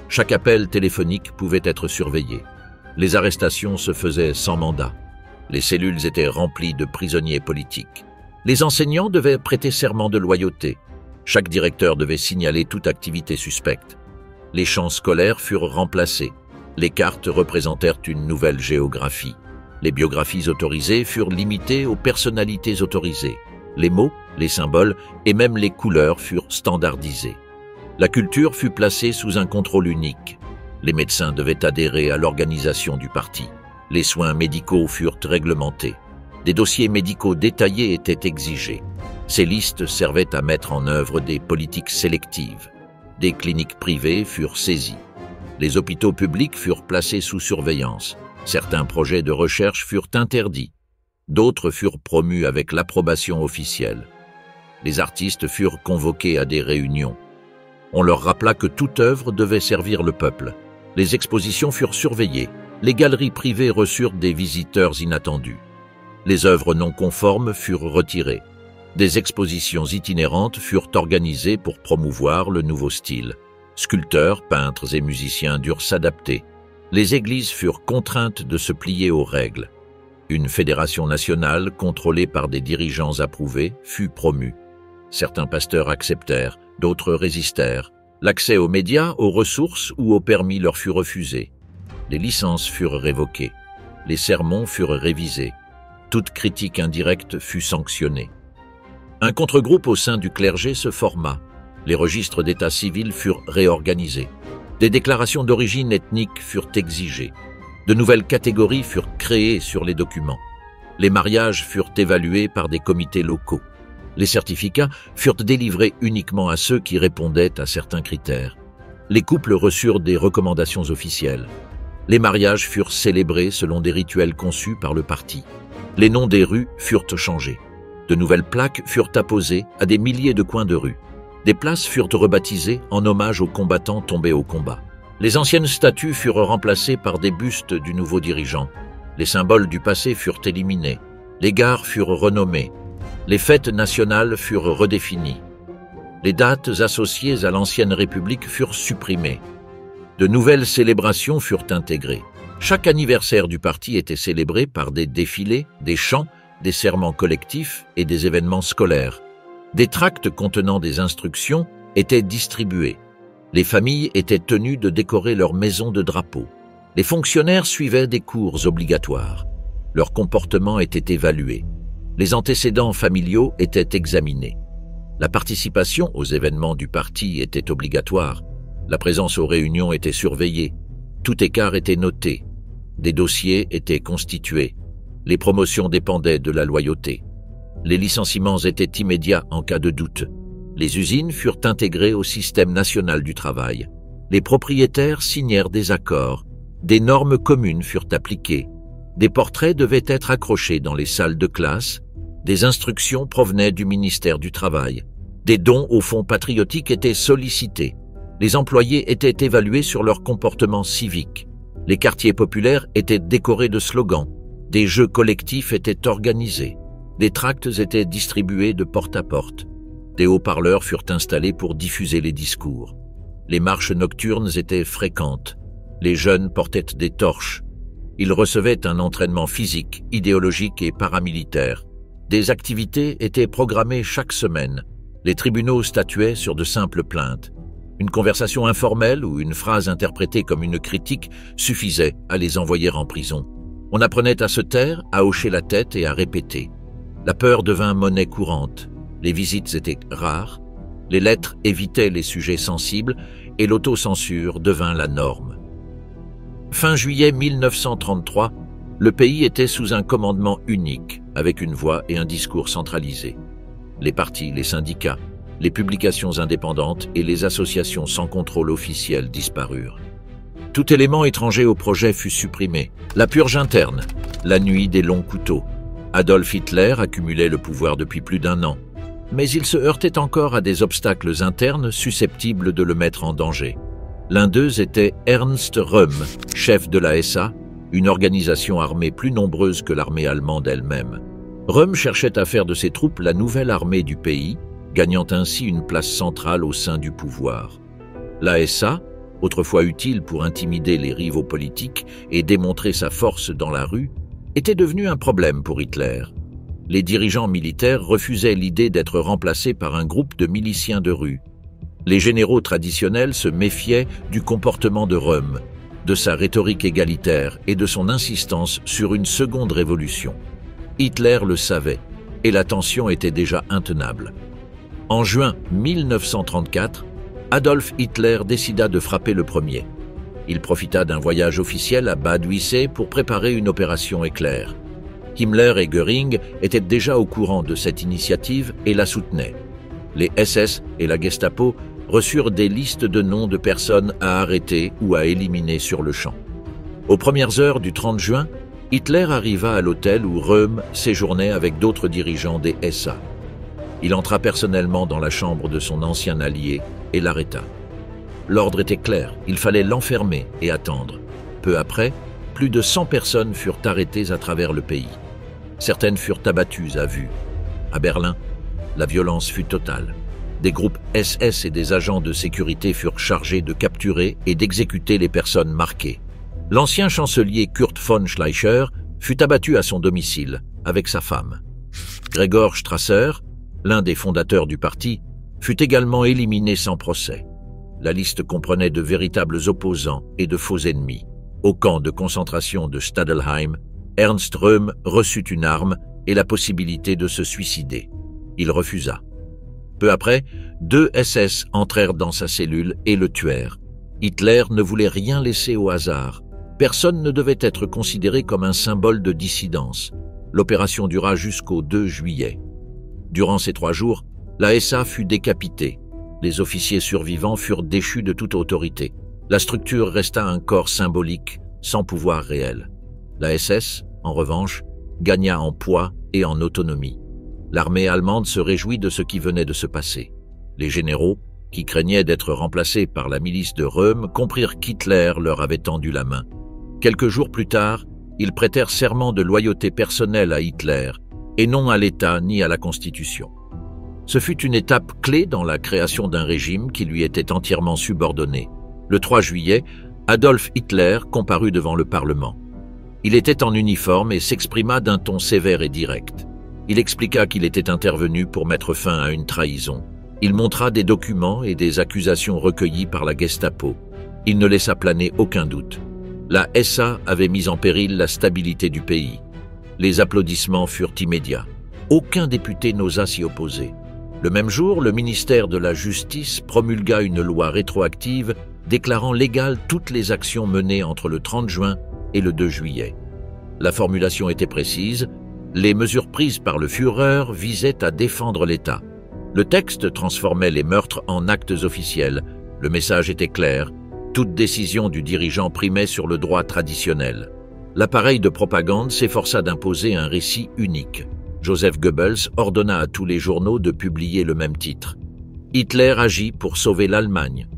Chaque appel téléphonique pouvait être surveillé. Les arrestations se faisaient sans mandat. Les cellules étaient remplies de prisonniers politiques. Les enseignants devaient prêter serment de loyauté. Chaque directeur devait signaler toute activité suspecte. Les champs scolaires furent remplacés. Les cartes représentèrent une nouvelle géographie. Les biographies autorisées furent limitées aux personnalités autorisées. Les mots, les symboles et même les couleurs furent standardisés. La culture fut placée sous un contrôle unique. Les médecins devaient adhérer à l'organisation du parti. Les soins médicaux furent réglementés. Des dossiers médicaux détaillés étaient exigés. Ces listes servaient à mettre en œuvre des politiques sélectives. Des cliniques privées furent saisies. Les hôpitaux publics furent placés sous surveillance. Certains projets de recherche furent interdits. D'autres furent promus avec l'approbation officielle. Les artistes furent convoqués à des réunions. On leur rappela que toute œuvre devait servir le peuple. Les expositions furent surveillées. Les galeries privées reçurent des visiteurs inattendus. Les œuvres non conformes furent retirées. Des expositions itinérantes furent organisées pour promouvoir le nouveau style. Sculpteurs, peintres et musiciens durent s'adapter. Les églises furent contraintes de se plier aux règles. Une fédération nationale, contrôlée par des dirigeants approuvés, fut promue. Certains pasteurs acceptèrent, d'autres résistèrent. L'accès aux médias, aux ressources ou aux permis leur fut refusé. Les licences furent révoquées. Les sermons furent révisés. Toute critique indirecte fut sanctionnée. Un contre-groupe au sein du clergé se forma. Les registres d'état civil furent réorganisés. Des déclarations d'origine ethnique furent exigées. De nouvelles catégories furent créées sur les documents. Les mariages furent évalués par des comités locaux. Les certificats furent délivrés uniquement à ceux qui répondaient à certains critères. Les couples reçurent des recommandations officielles. Les mariages furent célébrés selon des rituels conçus par le parti. Les noms des rues furent changés. De nouvelles plaques furent apposées à des milliers de coins de rue. Des places furent rebaptisées en hommage aux combattants tombés au combat. Les anciennes statues furent remplacées par des bustes du nouveau dirigeant. Les symboles du passé furent éliminés. Les gares furent renommées. Les fêtes nationales furent redéfinies. Les dates associées à l'ancienne République furent supprimées. De nouvelles célébrations furent intégrées. Chaque anniversaire du parti était célébré par des défilés, des chants, des serments collectifs et des événements scolaires. Des tracts contenant des instructions étaient distribués. Les familles étaient tenues de décorer leur maison de drapeau. Les fonctionnaires suivaient des cours obligatoires. Leur comportement était évalué. Les antécédents familiaux étaient examinés. La participation aux événements du parti était obligatoire. La présence aux réunions était surveillée. Tout écart était noté. Des dossiers étaient constitués. Les promotions dépendaient de la loyauté. Les licenciements étaient immédiats en cas de doute. Les usines furent intégrées au système national du travail. Les propriétaires signèrent des accords. Des normes communes furent appliquées. Des portraits devaient être accrochés dans les salles de classe. Des instructions provenaient du ministère du Travail. Des dons au fonds patriotique étaient sollicités. Les employés étaient évalués sur leur comportement civique. Les quartiers populaires étaient décorés de slogans. Des jeux collectifs étaient organisés. Des tracts étaient distribués de porte à porte. Des haut-parleurs furent installés pour diffuser les discours. Les marches nocturnes étaient fréquentes. Les jeunes portaient des torches. Ils recevaient un entraînement physique, idéologique et paramilitaire. Des activités étaient programmées chaque semaine. Les tribunaux statuaient sur de simples plaintes. Une conversation informelle ou une phrase interprétée comme une critique suffisait à les envoyer en prison. On apprenait à se taire, à hocher la tête et à répéter. La peur devint monnaie courante. Les visites étaient rares. Les lettres évitaient les sujets sensibles et l'autocensure devint la norme. Fin juillet 1933, le pays était sous un commandement unique, avec une voix et un discours centralisés. Les partis, les syndicats, les publications indépendantes et les associations sans contrôle officiel disparurent. Tout élément étranger au projet fut supprimé. La purge interne, la nuit des longs couteaux. Adolf Hitler accumulait le pouvoir depuis plus d'1 an, mais il se heurtait encore à des obstacles internes susceptibles de le mettre en danger. L'un d'eux était Ernst Röhm, chef de la SA, une organisation armée plus nombreuse que l'armée allemande elle-même. Röhm cherchait à faire de ses troupes la nouvelle armée du pays, gagnant ainsi une place centrale au sein du pouvoir. La SA, autrefois utile pour intimider les rivaux politiques et démontrer sa force dans la rue, était devenue un problème pour Hitler. Les dirigeants militaires refusaient l'idée d'être remplacés par un groupe de miliciens de rue. Les généraux traditionnels se méfiaient du comportement de Röhm, de sa rhétorique égalitaire et de son insistance sur une seconde révolution. Hitler le savait, et la tension était déjà intenable. En juin 1934, Adolf Hitler décida de frapper le premier. Il profita d'un voyage officiel à Bad Wissee pour préparer une opération éclair. Himmler et Göring étaient déjà au courant de cette initiative et la soutenaient. Les SS et la Gestapo reçurent des listes de noms de personnes à arrêter ou à éliminer sur le champ. Aux premières heures du 30 juin, Hitler arriva à l'hôtel où Röhm séjournait avec d'autres dirigeants des SA. Il entra personnellement dans la chambre de son ancien allié et l'arrêta. L'ordre était clair, il fallait l'enfermer et attendre. Peu après, plus de 100 personnes furent arrêtées à travers le pays. Certaines furent abattues à vue. À Berlin, la violence fut totale. Des groupes SS et des agents de sécurité furent chargés de capturer et d'exécuter les personnes marquées. L'ancien chancelier Kurt von Schleicher fut abattu à son domicile, avec sa femme. Gregor Strasser, l'un des fondateurs du parti, fut également éliminé sans procès. La liste comprenait de véritables opposants et de faux ennemis. Au camp de concentration de Stadelheim, Ernst Röhm reçut une arme et la possibilité de se suicider. Il refusa. Peu après, 2 SS entrèrent dans sa cellule et le tuèrent. Hitler ne voulait rien laisser au hasard. Personne ne devait être considéré comme un symbole de dissidence. L'opération dura jusqu'au 2 juillet. Durant ces 3 jours, la SA fut décapitée. Les officiers survivants furent déchus de toute autorité. La structure resta un corps symbolique, sans pouvoir réel. La SS, en revanche, gagna en poids et en autonomie. L'armée allemande se réjouit de ce qui venait de se passer. Les généraux, qui craignaient d'être remplacés par la milice de Röhm, comprirent qu'Hitler leur avait tendu la main. Quelques jours plus tard, ils prêtèrent serment de loyauté personnelle à Hitler, et non à l'État ni à la Constitution. Ce fut une étape clé dans la création d'un régime qui lui était entièrement subordonné. Le 3 juillet, Adolf Hitler comparut devant le Parlement. Il était en uniforme et s'exprima d'un ton sévère et direct. Il expliqua qu'il était intervenu pour mettre fin à une trahison. Il montra des documents et des accusations recueillies par la Gestapo. Il ne laissa planer aucun doute. La SA avait mis en péril la stabilité du pays. Les applaudissements furent immédiats. Aucun député n'osa s'y opposer. Le même jour, le ministère de la Justice promulgua une loi rétroactive déclarant légales toutes les actions menées entre le 30 juin et le 2 juillet. La formulation était précise. Les mesures prises par le Führer visaient à défendre l'État. Le texte transformait les meurtres en actes officiels. Le message était clair. Toute décision du dirigeant primait sur le droit traditionnel. L'appareil de propagande s'efforça d'imposer un récit unique. Joseph Goebbels ordonna à tous les journaux de publier le même titre. Hitler agit pour sauver l'Allemagne.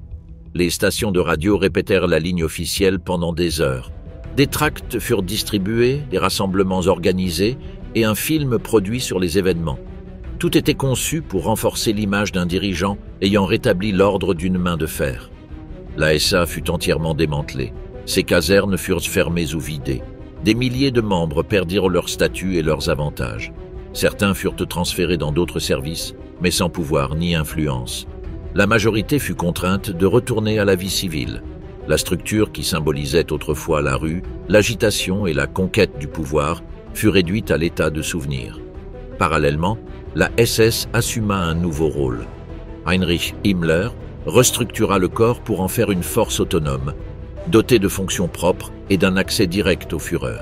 Les stations de radio répétèrent la ligne officielle pendant des heures. Des tracts furent distribués, des rassemblements organisés et un film produit sur les événements. Tout était conçu pour renforcer l'image d'un dirigeant ayant rétabli l'ordre d'une main de fer. La SA fut entièrement démantelée. Ses casernes furent fermées ou vidées. Des milliers de membres perdirent leur statut et leurs avantages. Certains furent transférés dans d'autres services, mais sans pouvoir ni influence. La majorité fut contrainte de retourner à la vie civile. La structure qui symbolisait autrefois la rue, l'agitation et la conquête du pouvoir fut réduite à l'état de souvenir. Parallèlement, la SS assuma un nouveau rôle. Heinrich Himmler restructura le corps pour en faire une force autonome, dotée de fonctions propres et d'un accès direct au Führer.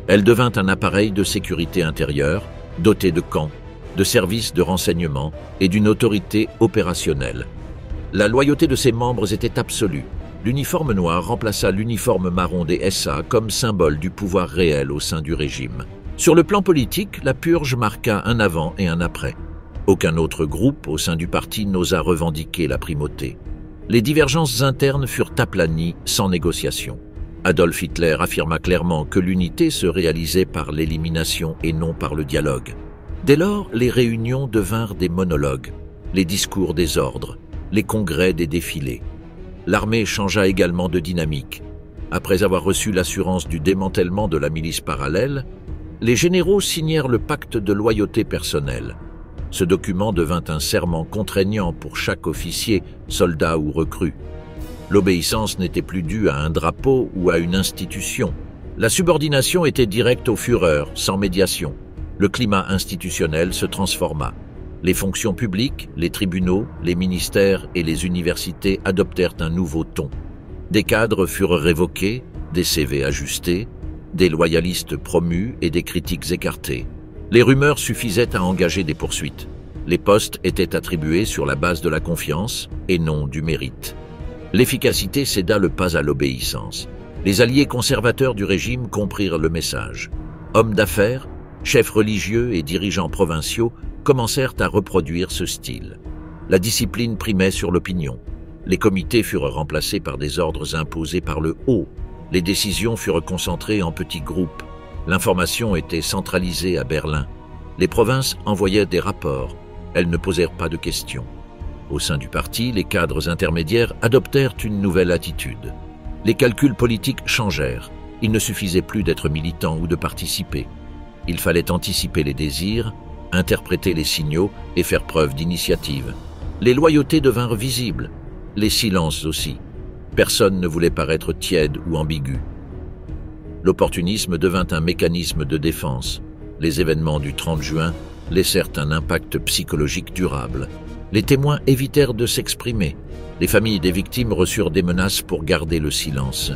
Elle devint un appareil de sécurité intérieure, doté de camps, de services de renseignement et d'une autorité opérationnelle. La loyauté de ses membres était absolue. L'uniforme noir remplaça l'uniforme marron des SA comme symbole du pouvoir réel au sein du régime. Sur le plan politique, la purge marqua un avant et un après. Aucun autre groupe au sein du parti n'osa revendiquer la primauté. Les divergences internes furent aplanies sans négociation. Adolf Hitler affirma clairement que l'unité se réalisait par l'élimination et non par le dialogue. Dès lors, les réunions devinrent des monologues, les discours des ordres, les congrès des défilés. L'armée changea également de dynamique. Après avoir reçu l'assurance du démantèlement de la milice parallèle, les généraux signèrent le pacte de loyauté personnelle. Ce document devint un serment contraignant pour chaque officier, soldat ou recrue. L'obéissance n'était plus due à un drapeau ou à une institution. La subordination était directe au Führer, sans médiation. Le climat institutionnel se transforma. Les fonctions publiques, les tribunaux, les ministères et les universités adoptèrent un nouveau ton. Des cadres furent révoqués, des CV ajustés, des loyalistes promus et des critiques écartés. Les rumeurs suffisaient à engager des poursuites. Les postes étaient attribués sur la base de la confiance et non du mérite. L'efficacité céda le pas à l'obéissance. Les alliés conservateurs du régime comprirent le message. Hommes d'affaires, chefs religieux et dirigeants provinciaux commencèrent à reproduire ce style. La discipline primait sur l'opinion. Les comités furent remplacés par des ordres imposés par le haut. Les décisions furent concentrées en petits groupes. L'information était centralisée à Berlin. Les provinces envoyaient des rapports. Elles ne posèrent pas de questions. Au sein du parti, les cadres intermédiaires adoptèrent une nouvelle attitude. Les calculs politiques changèrent. Il ne suffisait plus d'être militant ou de participer. Il fallait anticiper les désirs, interpréter les signaux et faire preuve d'initiative. Les loyautés devinrent visibles, les silences aussi. Personne ne voulait paraître tiède ou ambigu. L'opportunisme devint un mécanisme de défense. Les événements du 30 juin laissèrent un impact psychologique durable. Les témoins évitèrent de s'exprimer. Les familles des victimes reçurent des menaces pour garder le silence.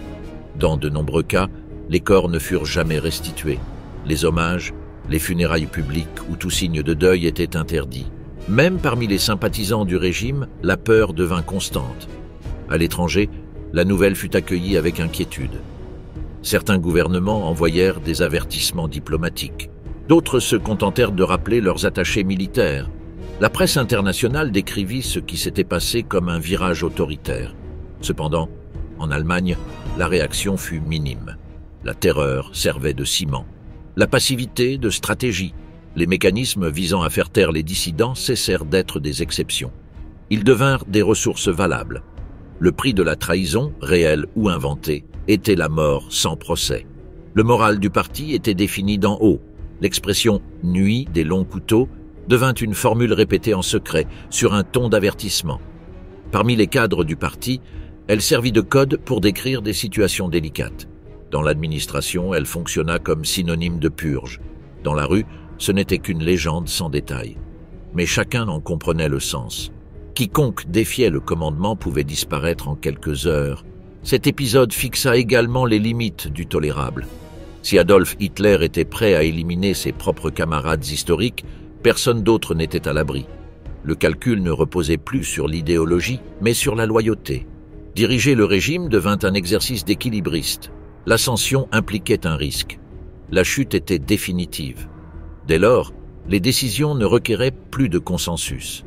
Dans de nombreux cas, les corps ne furent jamais restitués. Les hommages, Les funérailles publiques ou tout signe de deuil étaient interdits. Même parmi les sympathisants du régime, la peur devint constante. À l'étranger, la nouvelle fut accueillie avec inquiétude. Certains gouvernements envoyèrent des avertissements diplomatiques. D'autres se contentèrent de rappeler leurs attachés militaires. La presse internationale décrivit ce qui s'était passé comme un virage autoritaire. Cependant, en Allemagne, la réaction fut minime. La terreur servait de ciment. La passivité de stratégie. Les mécanismes visant à faire taire les dissidents cessèrent d'être des exceptions. Ils devinrent des ressources valables. Le prix de la trahison, réelle ou inventée, était la mort sans procès. Le moral du parti était défini d'en haut. L'expression « nuit des longs couteaux » devint une formule répétée en secret, sur un ton d'avertissement. Parmi les cadres du parti, elle servit de code pour décrire des situations délicates. Dans l'administration, elle fonctionna comme synonyme de purge. Dans la rue, ce n'était qu'une légende sans détail. Mais chacun en comprenait le sens. Quiconque défiait le commandement pouvait disparaître en quelques heures. Cet épisode fixa également les limites du tolérable. Si Adolf Hitler était prêt à éliminer ses propres camarades historiques, personne d'autre n'était à l'abri. Le calcul ne reposait plus sur l'idéologie, mais sur la loyauté. Diriger le régime devint un exercice d'équilibriste. L'ascension impliquait un risque. La chute était définitive. Dès lors, les décisions ne requéraient plus de consensus.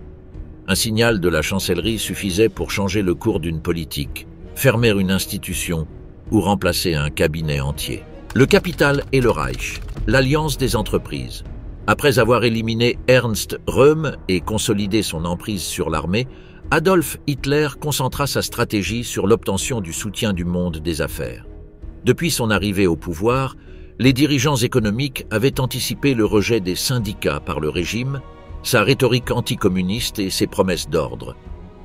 Un signal de la chancellerie suffisait pour changer le cours d'une politique, fermer une institution ou remplacer un cabinet entier. Le capital et le Reich, l'alliance des entreprises. Après avoir éliminé Ernst Röhm et consolidé son emprise sur l'armée, Adolf Hitler concentra sa stratégie sur l'obtention du soutien du monde des affaires. Depuis son arrivée au pouvoir, les dirigeants économiques avaient anticipé le rejet des syndicats par le régime, sa rhétorique anticommuniste et ses promesses d'ordre.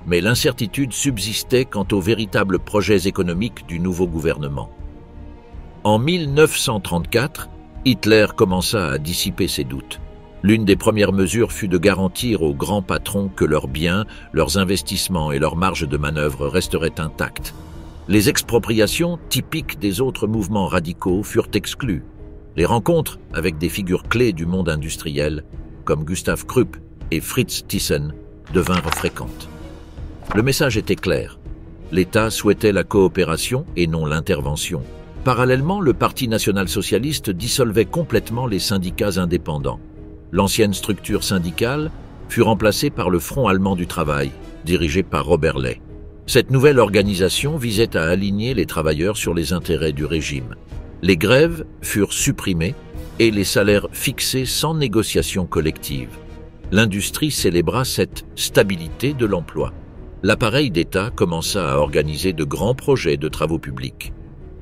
Mais l'incertitude subsistait quant aux véritables projets économiques du nouveau gouvernement. En 1934, Hitler commença à dissiper ses doutes. L'une des premières mesures fut de garantir aux grands patrons que leurs biens, leurs investissements et leurs marges de manœuvre resteraient intactes. Les expropriations, typiques des autres mouvements radicaux, furent exclues. Les rencontres avec des figures clés du monde industriel, comme Gustav Krupp et Fritz Thyssen, devinrent fréquentes. Le message était clair. L'État souhaitait la coopération et non l'intervention. Parallèlement, le Parti national-socialiste dissolvait complètement les syndicats indépendants. L'ancienne structure syndicale fut remplacée par le Front allemand du travail, dirigé par Robert Ley. Cette nouvelle organisation visait à aligner les travailleurs sur les intérêts du régime. Les grèves furent supprimées et les salaires fixés sans négociation collective. L'industrie célébra cette stabilité de l'emploi. L'appareil d'État commença à organiser de grands projets de travaux publics.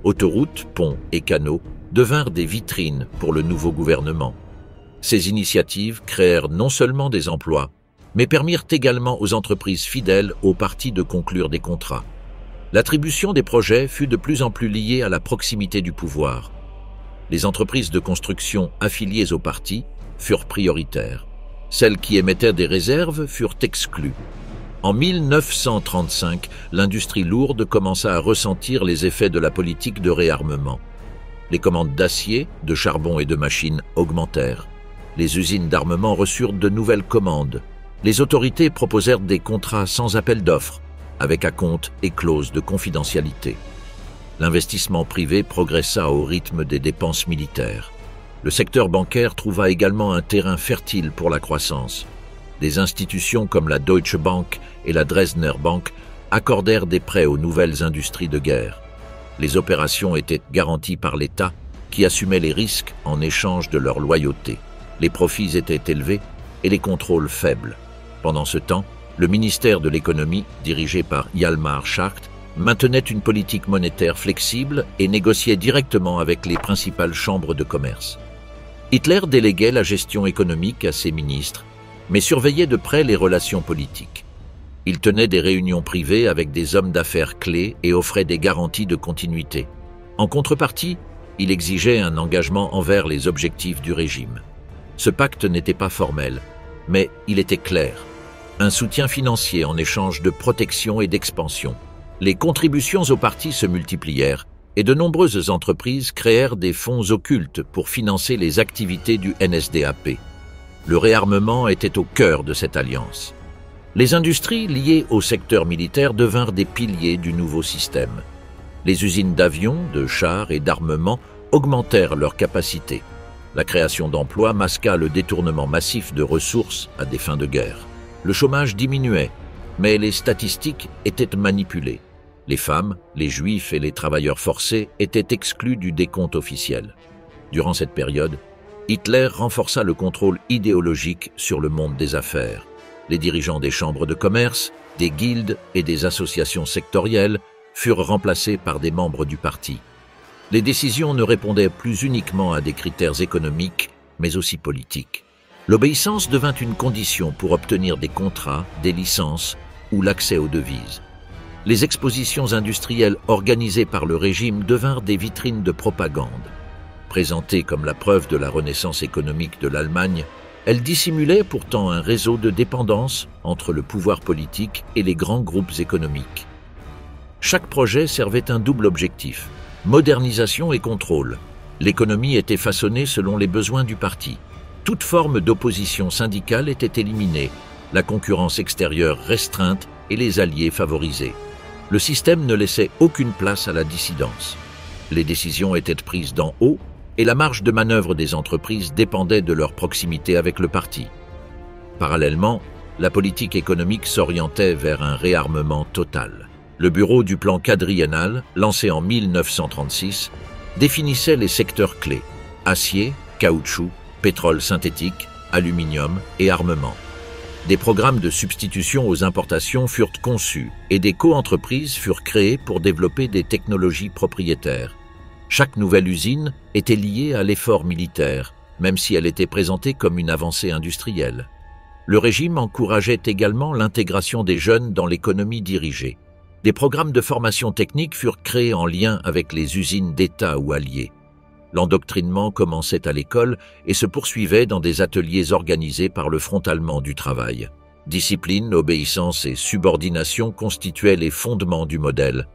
Autoroutes, ponts et canaux devinrent des vitrines pour le nouveau gouvernement. Ces initiatives créèrent non seulement des emplois, mais permirent également aux entreprises fidèles au parti de conclure des contrats. L'attribution des projets fut de plus en plus liée à la proximité du pouvoir. Les entreprises de construction affiliées au parti furent prioritaires. Celles qui émettaient des réserves furent exclues. En 1935, l'industrie lourde commença à ressentir les effets de la politique de réarmement. Les commandes d'acier, de charbon et de machines augmentèrent. Les usines d'armement reçurent de nouvelles commandes. Les autorités proposèrent des contrats sans appel d'offres, avec acompte et clause de confidentialité. L'investissement privé progressa au rythme des dépenses militaires. Le secteur bancaire trouva également un terrain fertile pour la croissance. Des institutions comme la Deutsche Bank et la Dresdner Bank accordèrent des prêts aux nouvelles industries de guerre. Les opérations étaient garanties par l'État, qui assumait les risques en échange de leur loyauté. Les profits étaient élevés et les contrôles faibles. Pendant ce temps, le ministère de l'économie, dirigé par Hjalmar Schacht, maintenait une politique monétaire flexible et négociait directement avec les principales chambres de commerce. Hitler déléguait la gestion économique à ses ministres, mais surveillait de près les relations politiques. Il tenait des réunions privées avec des hommes d'affaires clés et offrait des garanties de continuité. En contrepartie, il exigeait un engagement envers les objectifs du régime. Ce pacte n'était pas formel, mais il était clair. Un soutien financier en échange de protection et d'expansion. Les contributions au parti se multiplièrent et de nombreuses entreprises créèrent des fonds occultes pour financer les activités du NSDAP. Le réarmement était au cœur de cette alliance. Les industries liées au secteur militaire devinrent des piliers du nouveau système. Les usines d'avions, de chars et d'armement augmentèrent leurs capacités. La création d'emplois masqua le détournement massif de ressources à des fins de guerre. Le chômage diminuait, mais les statistiques étaient manipulées. Les femmes, les juifs et les travailleurs forcés étaient exclus du décompte officiel. Durant cette période, Hitler renforça le contrôle idéologique sur le monde des affaires. Les dirigeants des chambres de commerce, des guildes et des associations sectorielles furent remplacés par des membres du parti. Les décisions ne répondaient plus uniquement à des critères économiques, mais aussi politiques. L'obéissance devint une condition pour obtenir des contrats, des licences ou l'accès aux devises. Les expositions industrielles organisées par le régime devinrent des vitrines de propagande. Présentées comme la preuve de la renaissance économique de l'Allemagne, elles dissimulaient pourtant un réseau de dépendance entre le pouvoir politique et les grands groupes économiques. Chaque projet servait un double objectif, modernisation et contrôle. L'économie était façonnée selon les besoins du parti. Toute forme d'opposition syndicale était éliminée, la concurrence extérieure restreinte et les alliés favorisés. Le système ne laissait aucune place à la dissidence. Les décisions étaient prises d'en haut et la marge de manœuvre des entreprises dépendait de leur proximité avec le parti. Parallèlement, la politique économique s'orientait vers un réarmement total. Le bureau du plan quadriennal, lancé en 1936, définissait les secteurs clés: acier, caoutchouc, pétrole synthétique, aluminium et armement. Des programmes de substitution aux importations furent conçus et des co-entreprises furent créées pour développer des technologies propriétaires. Chaque nouvelle usine était liée à l'effort militaire, même si elle était présentée comme une avancée industrielle. Le régime encourageait également l'intégration des jeunes dans l'économie dirigée. Des programmes de formation technique furent créés en lien avec les usines d'État ou alliés. L'endoctrinement commençait à l'école et se poursuivait dans des ateliers organisés par le Front allemand du travail. Discipline, obéissance et subordination constituaient les fondements du modèle.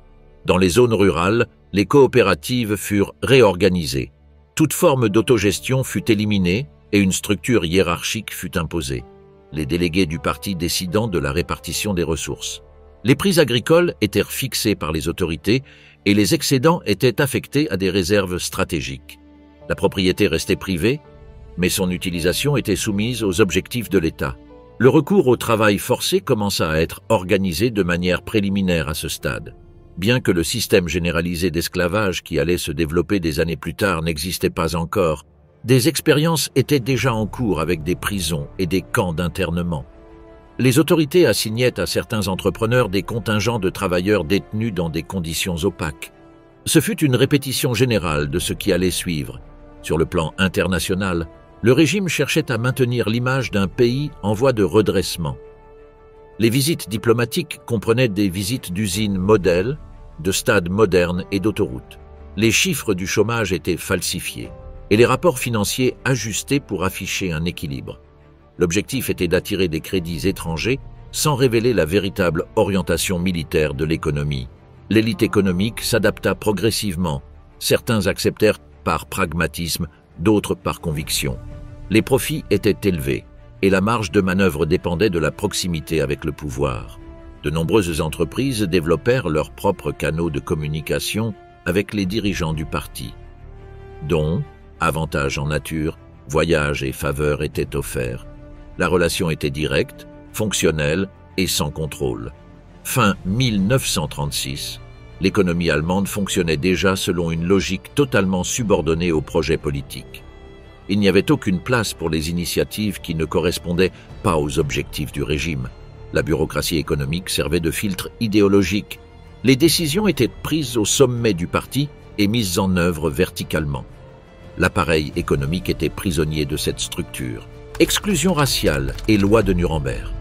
Dans les zones rurales, les coopératives furent réorganisées. Toute forme d'autogestion fut éliminée et une structure hiérarchique fut imposée, les délégués du parti décidant de la répartition des ressources. Les prix agricoles étaient fixés par les autorités et les excédents étaient affectés à des réserves stratégiques. La propriété restait privée, mais son utilisation était soumise aux objectifs de l'État. Le recours au travail forcé commença à être organisé de manière préliminaire à ce stade. Bien que le système généralisé d'esclavage qui allait se développer des années plus tard n'existait pas encore, des expériences étaient déjà en cours avec des prisons et des camps d'internement. Les autorités assignaient à certains entrepreneurs des contingents de travailleurs détenus dans des conditions opaques. Ce fut une répétition générale de ce qui allait suivre. Sur le plan international, le régime cherchait à maintenir l'image d'un pays en voie de redressement. Les visites diplomatiques comprenaient des visites d'usines modèles, de stades modernes et d'autoroutes. Les chiffres du chômage étaient falsifiés et les rapports financiers ajustés pour afficher un équilibre. L'objectif était d'attirer des crédits étrangers sans révéler la véritable orientation militaire de l'économie. L'élite économique s'adapta progressivement. Certains acceptèrent par pragmatisme, d'autres par conviction. Les profits étaient élevés et la marge de manœuvre dépendait de la proximité avec le pouvoir. De nombreuses entreprises développèrent leurs propres canaux de communication avec les dirigeants du parti. Dons, avantages en nature, voyages et faveurs étaient offerts. La relation était directe, fonctionnelle et sans contrôle. Fin 1936, l'économie allemande fonctionnait déjà selon une logique totalement subordonnée au projet politique. Il n'y avait aucune place pour les initiatives qui ne correspondaient pas aux objectifs du régime. La bureaucratie économique servait de filtre idéologique. Les décisions étaient prises au sommet du parti et mises en œuvre verticalement. L'appareil économique était prisonnier de cette structure. Exclusion raciale et loi de Nuremberg.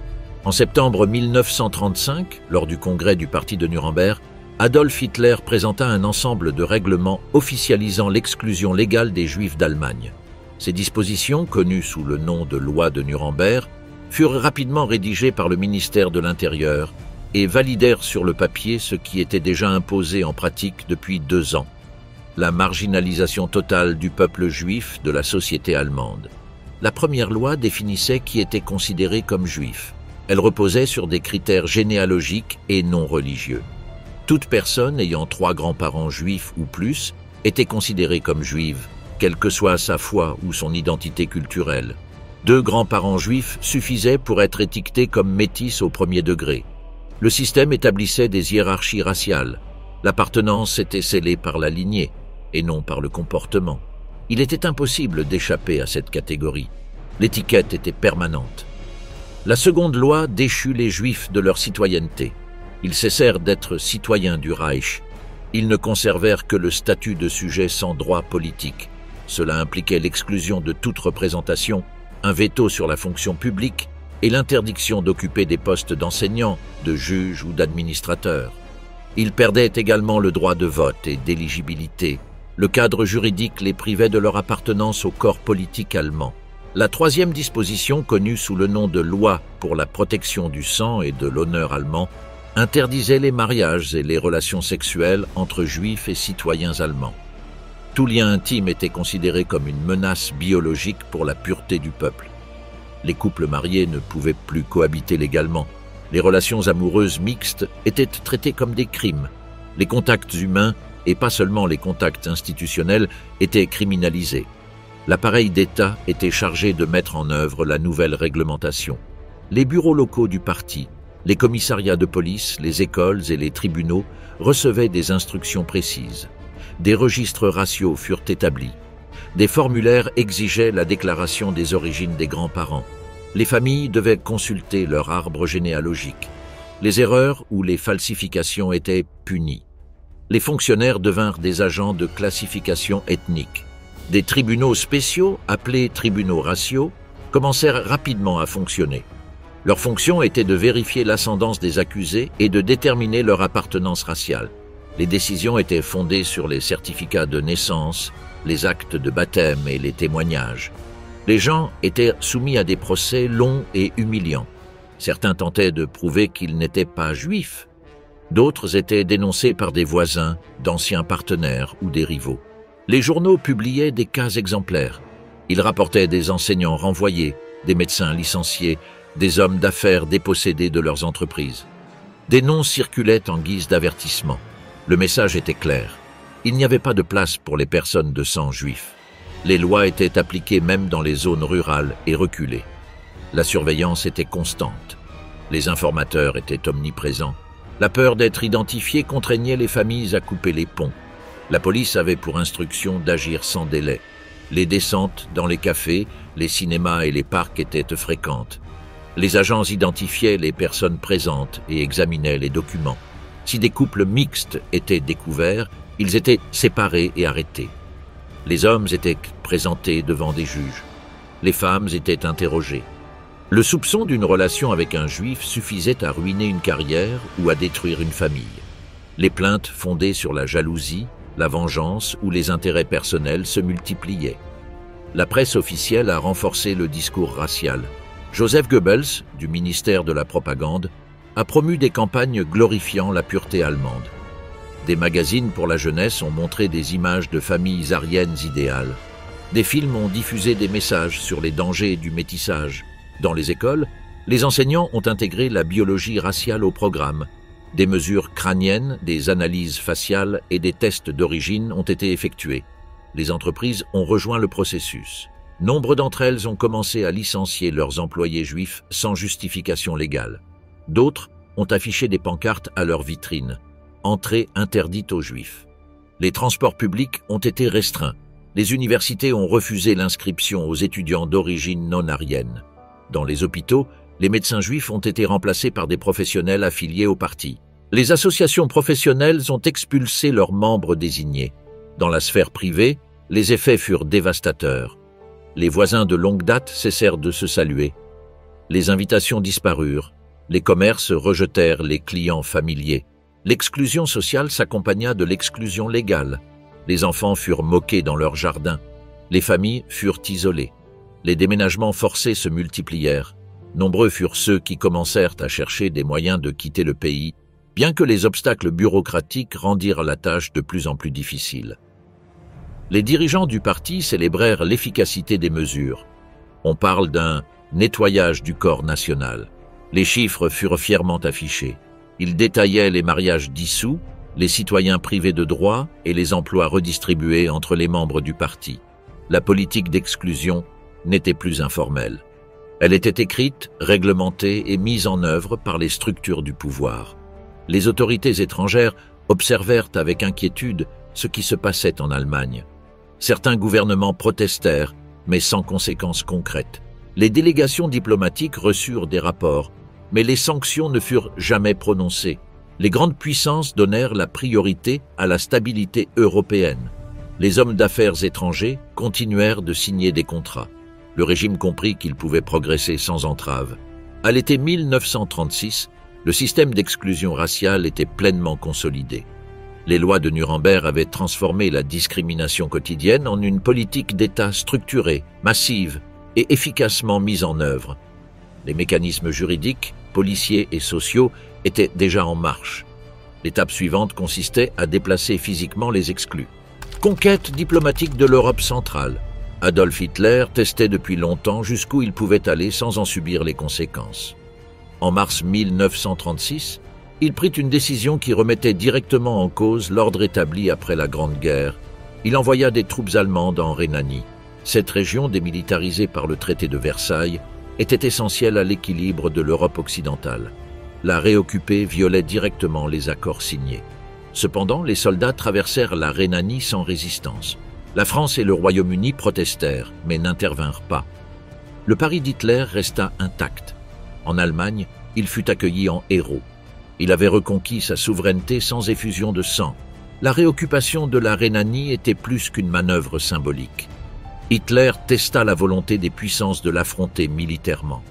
En septembre 1935, lors du congrès du parti de Nuremberg, Adolf Hitler présenta un ensemble de règlements officialisant l'exclusion légale des Juifs d'Allemagne. Ces dispositions, connues sous le nom de loi de Nuremberg, furent rapidement rédigées par le ministère de l'Intérieur et validèrent sur le papier ce qui était déjà imposé en pratique depuis 2 ans. la marginalisation totale du peuple juif de la société allemande. La première loi définissait qui était considéré comme juif. Elle reposait sur des critères généalogiques et non religieux. Toute personne ayant 3 grands-parents juifs ou plus était considérée comme juive, quelle que soit sa foi ou son identité culturelle. 2 grands-parents juifs suffisaient pour être étiquetés comme métis au premier degré. Le système établissait des hiérarchies raciales. L'appartenance était scellée par la lignée et non par le comportement. Il était impossible d'échapper à cette catégorie. L'étiquette était permanente. La seconde loi déchut les Juifs de leur citoyenneté. Ils cessèrent d'être citoyens du Reich. Ils ne conservèrent que le statut de sujet sans droit politique. Cela impliquait l'exclusion de toute représentation, un veto sur la fonction publique et l'interdiction d'occuper des postes d'enseignants, de juges ou d'administrateurs. Ils perdaient également le droit de vote et d'éligibilité. Le cadre juridique les privait de leur appartenance au corps politique allemand. La troisième disposition, connue sous le nom de loi pour la protection du sang et de l'honneur allemand, interdisait les mariages et les relations sexuelles entre juifs et citoyens allemands. Tout lien intime était considéré comme une menace biologique pour la pureté du peuple. Les couples mariés ne pouvaient plus cohabiter légalement. Les relations amoureuses mixtes étaient traitées comme des crimes. Les contacts humains, et pas seulement les contacts institutionnels, étaient criminalisés. L'appareil d'État était chargé de mettre en œuvre la nouvelle réglementation. Les bureaux locaux du parti, les commissariats de police, les écoles et les tribunaux recevaient des instructions précises. Des registres raciaux furent établis. Des formulaires exigeaient la déclaration des origines des grands-parents. Les familles devaient consulter leur arbre généalogique. Les erreurs ou les falsifications étaient punies. Les fonctionnaires devinrent des agents de classification ethnique. Des tribunaux spéciaux, appelés tribunaux raciaux, commencèrent rapidement à fonctionner. Leur fonction était de vérifier l'ascendance des accusés et de déterminer leur appartenance raciale. Les décisions étaient fondées sur les certificats de naissance, les actes de baptême et les témoignages. Les gens étaient soumis à des procès longs et humiliants. Certains tentaient de prouver qu'ils n'étaient pas juifs. D'autres étaient dénoncés par des voisins, d'anciens partenaires ou des rivaux. Les journaux publiaient des cas exemplaires. Ils rapportaient des enseignants renvoyés, des médecins licenciés, des hommes d'affaires dépossédés de leurs entreprises. Des noms circulaient en guise d'avertissement. Le message était clair. Il n'y avait pas de place pour les personnes de sang juif. Les lois étaient appliquées même dans les zones rurales et reculées. La surveillance était constante. Les informateurs étaient omniprésents. La peur d'être identifié contraignait les familles à couper les ponts. La police avait pour instruction d'agir sans délai. Les descentes dans les cafés, les cinémas et les parcs étaient fréquentes. Les agents identifiaient les personnes présentes et examinaient les documents. Si des couples mixtes étaient découverts, ils étaient séparés et arrêtés. Les hommes étaient présentés devant des juges. Les femmes étaient interrogées. Le soupçon d'une relation avec un juif suffisait à ruiner une carrière ou à détruire une famille. Les plaintes fondées sur la jalousie, la vengeance ou les intérêts personnels se multipliaient. La presse officielle a renforcé le discours racial. Joseph Goebbels, du ministère de la Propagande, a promu des campagnes glorifiant la pureté allemande. Des magazines pour la jeunesse ont montré des images de familles aryennes idéales. Des films ont diffusé des messages sur les dangers du métissage. Dans les écoles, les enseignants ont intégré la biologie raciale au programme. Des mesures crâniennes, des analyses faciales et des tests d'origine ont été effectués. Les entreprises ont rejoint le processus. Nombre d'entre elles ont commencé à licencier leurs employés juifs sans justification légale. D'autres ont affiché des pancartes à leur vitrine. Entrée interdite aux juifs. Les transports publics ont été restreints. Les universités ont refusé l'inscription aux étudiants d'origine non aryenne. Dans les hôpitaux, les médecins juifs ont été remplacés par des professionnels affiliés au parti. Les associations professionnelles ont expulsé leurs membres désignés. Dans la sphère privée, les effets furent dévastateurs. Les voisins de longue date cessèrent de se saluer. Les invitations disparurent. Les commerces rejetèrent les clients familiers. L'exclusion sociale s'accompagna de l'exclusion légale. Les enfants furent moqués dans leurs jardins. Les familles furent isolées. Les déménagements forcés se multiplièrent. Nombreux furent ceux qui commencèrent à chercher des moyens de quitter le pays, bien que les obstacles bureaucratiques rendirent la tâche de plus en plus difficile. Les dirigeants du parti célébrèrent l'efficacité des mesures. On parle d'un nettoyage du corps national. Les chiffres furent fièrement affichés. Ils détaillaient les mariages dissous, les citoyens privés de droits et les emplois redistribués entre les membres du parti. La politique d'exclusion n'était plus informelle. Elle était écrite, réglementée et mise en œuvre par les structures du pouvoir. Les autorités étrangères observèrent avec inquiétude ce qui se passait en Allemagne. Certains gouvernements protestèrent, mais sans conséquences concrètes. Les délégations diplomatiques reçurent des rapports, mais les sanctions ne furent jamais prononcées. Les grandes puissances donnèrent la priorité à la stabilité européenne. Les hommes d'affaires étrangers continuèrent de signer des contrats. Le régime comprit qu'il pouvait progresser sans entrave. À l'été 1936, le système d'exclusion raciale était pleinement consolidé. Les lois de Nuremberg avaient transformé la discrimination quotidienne en une politique d'État structurée, massive et efficacement mise en œuvre. Les mécanismes juridiques, policiers et sociaux étaient déjà en marche. L'étape suivante consistait à déplacer physiquement les exclus. Conquête diplomatique de l'Europe centrale. Adolf Hitler testait depuis longtemps jusqu'où il pouvait aller sans en subir les conséquences. En mars 1936, il prit une décision qui remettait directement en cause l'ordre établi après la Grande Guerre. Il envoya des troupes allemandes en Rhénanie. Cette région, démilitarisée par le traité de Versailles, était essentielle à l'équilibre de l'Europe occidentale. La réoccuper violait directement les accords signés. Cependant, les soldats traversèrent la Rhénanie sans résistance. La France et le Royaume-Uni protestèrent, mais n'intervinrent pas. Le pari d'Hitler resta intact. En Allemagne, il fut accueilli en héros. Il avait reconquis sa souveraineté sans effusion de sang. La réoccupation de la Rhénanie était plus qu'une manœuvre symbolique. Hitler testa la volonté des puissances de l'affronter militairement.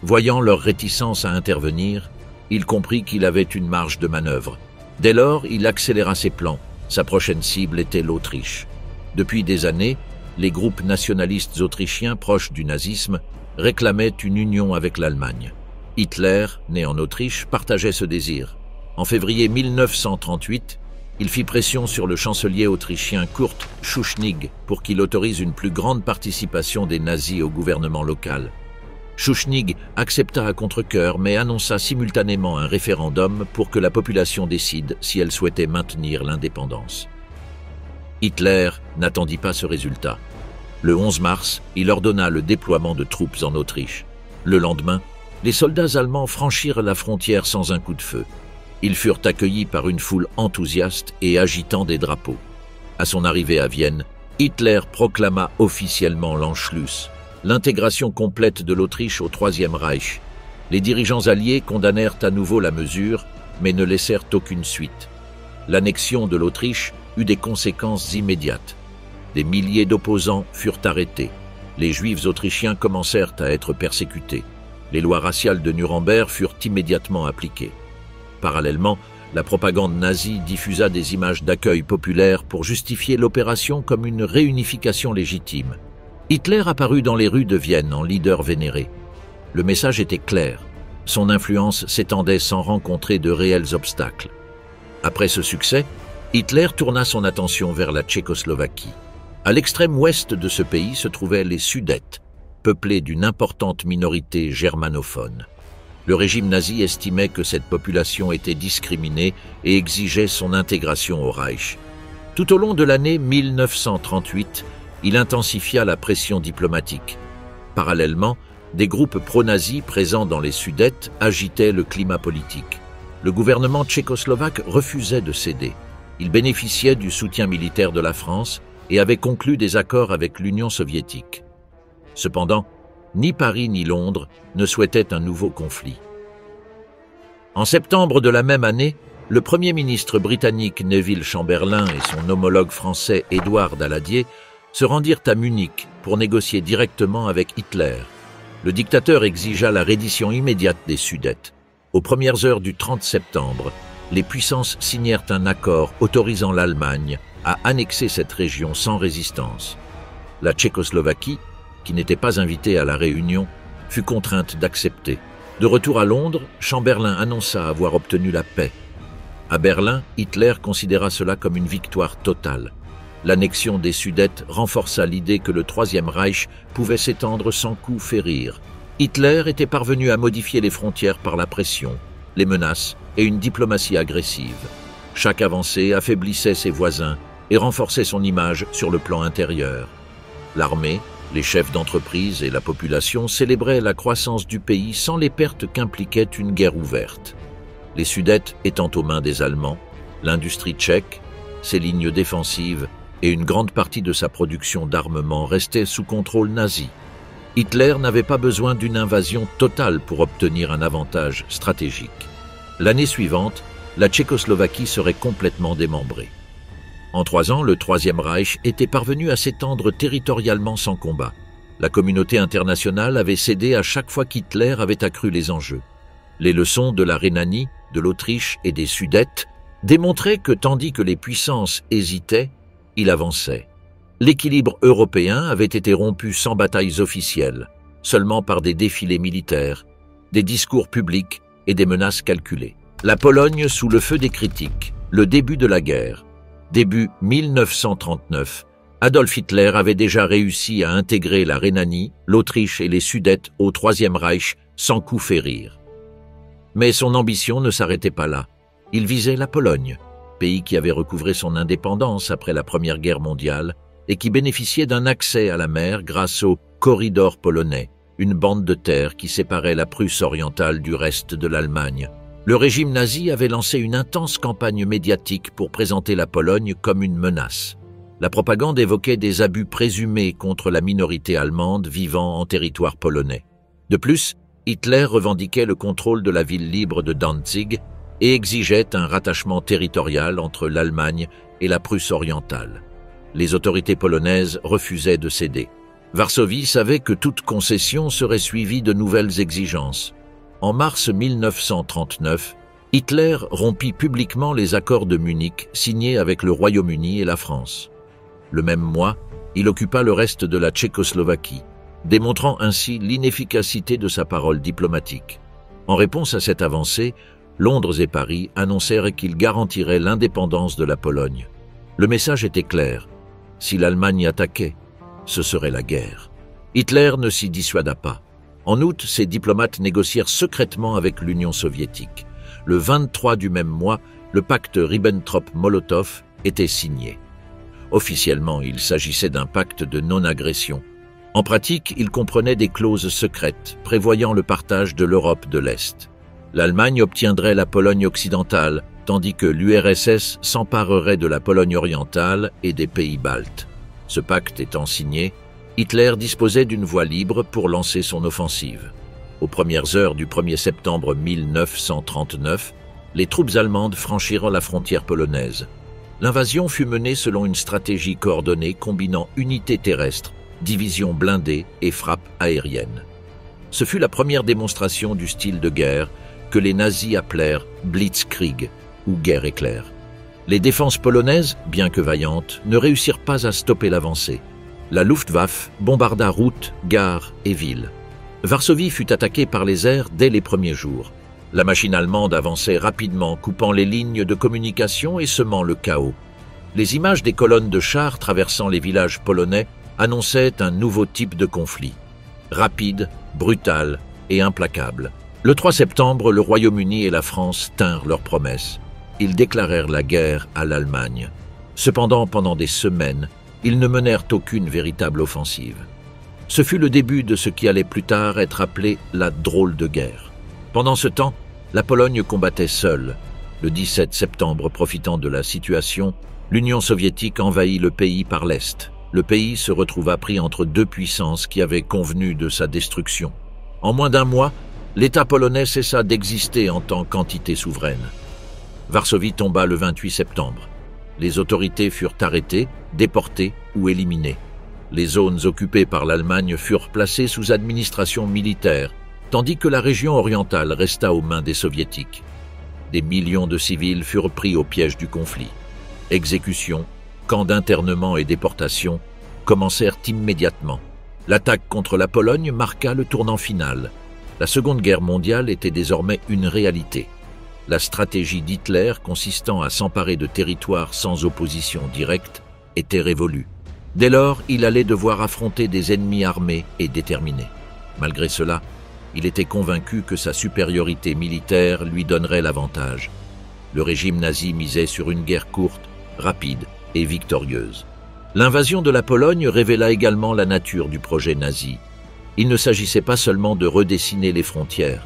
Voyant leur réticence à intervenir, il comprit qu'il avait une marge de manœuvre. Dès lors, il accéléra ses plans. Sa prochaine cible était l'Autriche. Depuis des années, les groupes nationalistes autrichiens proches du nazisme réclamaient une union avec l'Allemagne. Hitler, né en Autriche, partageait ce désir. En février 1938, il fit pression sur le chancelier autrichien Kurt Schuschnigg pour qu'il autorise une plus grande participation des nazis au gouvernement local. Schuschnigg accepta à contre-cœur mais annonça simultanément un référendum pour que la population décide si elle souhaitait maintenir l'indépendance. Hitler n'attendit pas ce résultat. Le 11 mars, il ordonna le déploiement de troupes en Autriche. Le lendemain, les soldats allemands franchirent la frontière sans un coup de feu. Ils furent accueillis par une foule enthousiaste et agitant des drapeaux. À son arrivée à Vienne, Hitler proclama officiellement l'Anschluss, l'intégration complète de l'Autriche au Troisième Reich. Les dirigeants alliés condamnèrent à nouveau la mesure, mais ne laissèrent aucune suite. L'annexion de l'Autriche eut des conséquences immédiates. Des milliers d'opposants furent arrêtés. Les Juifs autrichiens commencèrent à être persécutés. Les lois raciales de Nuremberg furent immédiatement appliquées. Parallèlement, la propagande nazie diffusa des images d'accueil populaire pour justifier l'opération comme une réunification légitime. Hitler apparut dans les rues de Vienne en leader vénéré. Le message était clair. Son influence s'étendait sans rencontrer de réels obstacles. Après ce succès, Hitler tourna son attention vers la Tchécoslovaquie. À l'extrême ouest de ce pays se trouvaient les Sudètes, peuplés d'une importante minorité germanophone. Le régime nazi estimait que cette population était discriminée et exigeait son intégration au Reich. Tout au long de l'année 1938, il intensifia la pression diplomatique. Parallèlement, des groupes pro-nazis présents dans les Sudètes agitaient le climat politique. Le gouvernement tchécoslovaque refusait de céder. Il bénéficiait du soutien militaire de la France et avait conclu des accords avec l'Union soviétique. Cependant, ni Paris ni Londres ne souhaitaient un nouveau conflit. En septembre de la même année, le Premier ministre britannique Neville Chamberlain et son homologue français Édouard Daladier se rendirent à Munich pour négocier directement avec Hitler. Le dictateur exigea la reddition immédiate des Sudètes. Aux premières heures du 30 septembre, les puissances signèrent un accord autorisant l'Allemagne à annexer cette région sans résistance. La Tchécoslovaquie, qui n'était pas invitée à la réunion, fut contrainte d'accepter. De retour à Londres, Chamberlain annonça avoir obtenu la paix. À Berlin, Hitler considéra cela comme une victoire totale. L'annexion des Sudètes renforça l'idée que le Troisième Reich pouvait s'étendre sans coup férir. Hitler était parvenu à modifier les frontières par la pression, les menaces et une diplomatie agressive. Chaque avancée affaiblissait ses voisins et renforçait son image sur le plan intérieur. L'armée, les chefs d'entreprise et la population célébraient la croissance du pays sans les pertes qu'impliquait une guerre ouverte. Les Sudètes étant aux mains des Allemands, l'industrie tchèque, ses lignes défensives et une grande partie de sa production d'armement restaient sous contrôle nazi. Hitler n'avait pas besoin d'une invasion totale pour obtenir un avantage stratégique. L'année suivante, la Tchécoslovaquie serait complètement démembrée. En 3 ans, le Troisième Reich était parvenu à s'étendre territorialement sans combat. La communauté internationale avait cédé à chaque fois qu'Hitler avait accru les enjeux. Les leçons de la Rhénanie, de l'Autriche et des Sudètes démontraient que tandis que les puissances hésitaient, il avançait. L'équilibre européen avait été rompu sans batailles officielles, seulement par des défilés militaires, des discours publics et des menaces calculées. La Pologne sous le feu des critiques, le début de la guerre. Début 1939, Adolf Hitler avait déjà réussi à intégrer la Rhénanie, l'Autriche et les Sudètes au Troisième Reich sans coup férir. Mais son ambition ne s'arrêtait pas là. Il visait la Pologne, pays qui avait recouvré son indépendance après la Première Guerre mondiale et qui bénéficiait d'un accès à la mer grâce au corridor polonais, une bande de terre qui séparait la Prusse orientale du reste de l'Allemagne. Le régime nazi avait lancé une intense campagne médiatique pour présenter la Pologne comme une menace. La propagande évoquait des abus présumés contre la minorité allemande vivant en territoire polonais. De plus, Hitler revendiquait le contrôle de la ville libre de Danzig et exigeait un rattachement territorial entre l'Allemagne et la Prusse orientale. Les autorités polonaises refusaient de céder. Varsovie savait que toute concession serait suivie de nouvelles exigences. En mars 1939, Hitler rompit publiquement les accords de Munich signés avec le Royaume-Uni et la France. Le même mois, il occupa le reste de la Tchécoslovaquie, démontrant ainsi l'inefficacité de sa parole diplomatique. En réponse à cette avancée, Londres et Paris annoncèrent qu'ils garantiraient l'indépendance de la Pologne. Le message était clair. Si l'Allemagne attaquait, ce serait la guerre. Hitler ne s'y dissuada pas. En août, ses diplomates négocièrent secrètement avec l'Union soviétique. Le 23 du même mois, le pacte Ribbentrop-Molotov était signé. Officiellement, il s'agissait d'un pacte de non-agression. En pratique, il comprenait des clauses secrètes prévoyant le partage de l'Europe de l'Est. L'Allemagne obtiendrait la Pologne occidentale, tandis que l'URSS s'emparerait de la Pologne orientale et des pays baltes. Ce pacte étant signé, Hitler disposait d'une voie libre pour lancer son offensive. Aux premières heures du 1er septembre 1939, les troupes allemandes franchirent la frontière polonaise. L'invasion fut menée selon une stratégie coordonnée combinant unités terrestres, divisions blindées et frappes aériennes. Ce fut la première démonstration du style de guerre que les nazis appelèrent Blitzkrieg ou guerre éclair. Les défenses polonaises, bien que vaillantes, ne réussirent pas à stopper l'avancée. La Luftwaffe bombarda routes, gares et villes. Varsovie fut attaquée par les airs dès les premiers jours. La machine allemande avançait rapidement, coupant les lignes de communication et semant le chaos. Les images des colonnes de chars traversant les villages polonais annonçaient un nouveau type de conflit. Rapide, brutal et implacable. Le 3 septembre, le Royaume-Uni et la France tinrent leurs promesses. Ils déclarèrent la guerre à l'Allemagne. Cependant, pendant des semaines, ils ne menèrent aucune véritable offensive. Ce fut le début de ce qui allait plus tard être appelé la drôle de guerre. Pendant ce temps, la Pologne combattait seule. Le 17 septembre, profitant de la situation, l'Union soviétique envahit le pays par l'Est. Le pays se retrouva pris entre deux puissances qui avaient convenu de sa destruction. En moins d'un mois, l'État polonais cessa d'exister en tant qu'entité souveraine. Varsovie tomba le 28 septembre. Les autorités furent arrêtées, déportées ou éliminées. Les zones occupées par l'Allemagne furent placées sous administration militaire, tandis que la région orientale resta aux mains des Soviétiques. Des millions de civils furent pris au piège du conflit. Exécutions, camps d'internement et déportations commencèrent immédiatement. L'attaque contre la Pologne marqua le tournant final. La Seconde Guerre mondiale était désormais une réalité. La stratégie d'Hitler consistant à s'emparer de territoires sans opposition directe était révolu. Dès lors, il allait devoir affronter des ennemis armés et déterminés. Malgré cela, il était convaincu que sa supériorité militaire lui donnerait l'avantage. Le régime nazi misait sur une guerre courte, rapide et victorieuse. L'invasion de la Pologne révéla également la nature du projet nazi. Il ne s'agissait pas seulement de redessiner les frontières.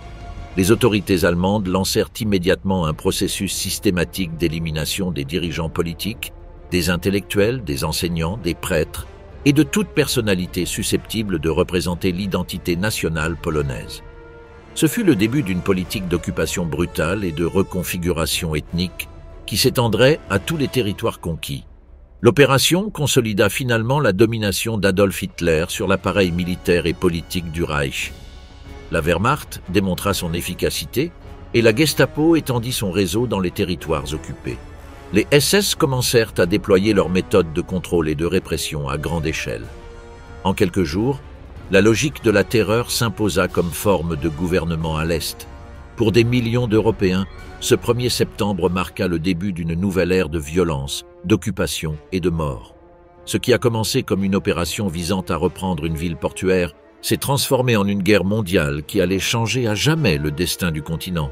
Les autorités allemandes lancèrent immédiatement un processus systématique d'élimination des dirigeants politiques, des intellectuels, des enseignants, des prêtres et de toute personnalité susceptible de représenter l'identité nationale polonaise. Ce fut le début d'une politique d'occupation brutale et de reconfiguration ethnique qui s'étendrait à tous les territoires conquis. L'opération consolida finalement la domination d'Adolf Hitler sur l'appareil militaire et politique du Reich. La Wehrmacht démontra son efficacité et la Gestapo étendit son réseau dans les territoires occupés. Les SS commencèrent à déployer leurs méthodes de contrôle et de répression à grande échelle. En quelques jours, la logique de la terreur s'imposa comme forme de gouvernement à l'Est. Pour des millions d'Européens, ce 1er septembre marqua le début d'une nouvelle ère de violence, d'occupation et de mort. Ce qui a commencé comme une opération visant à reprendre une ville portuaire s'est transformé en une guerre mondiale qui allait changer à jamais le destin du continent.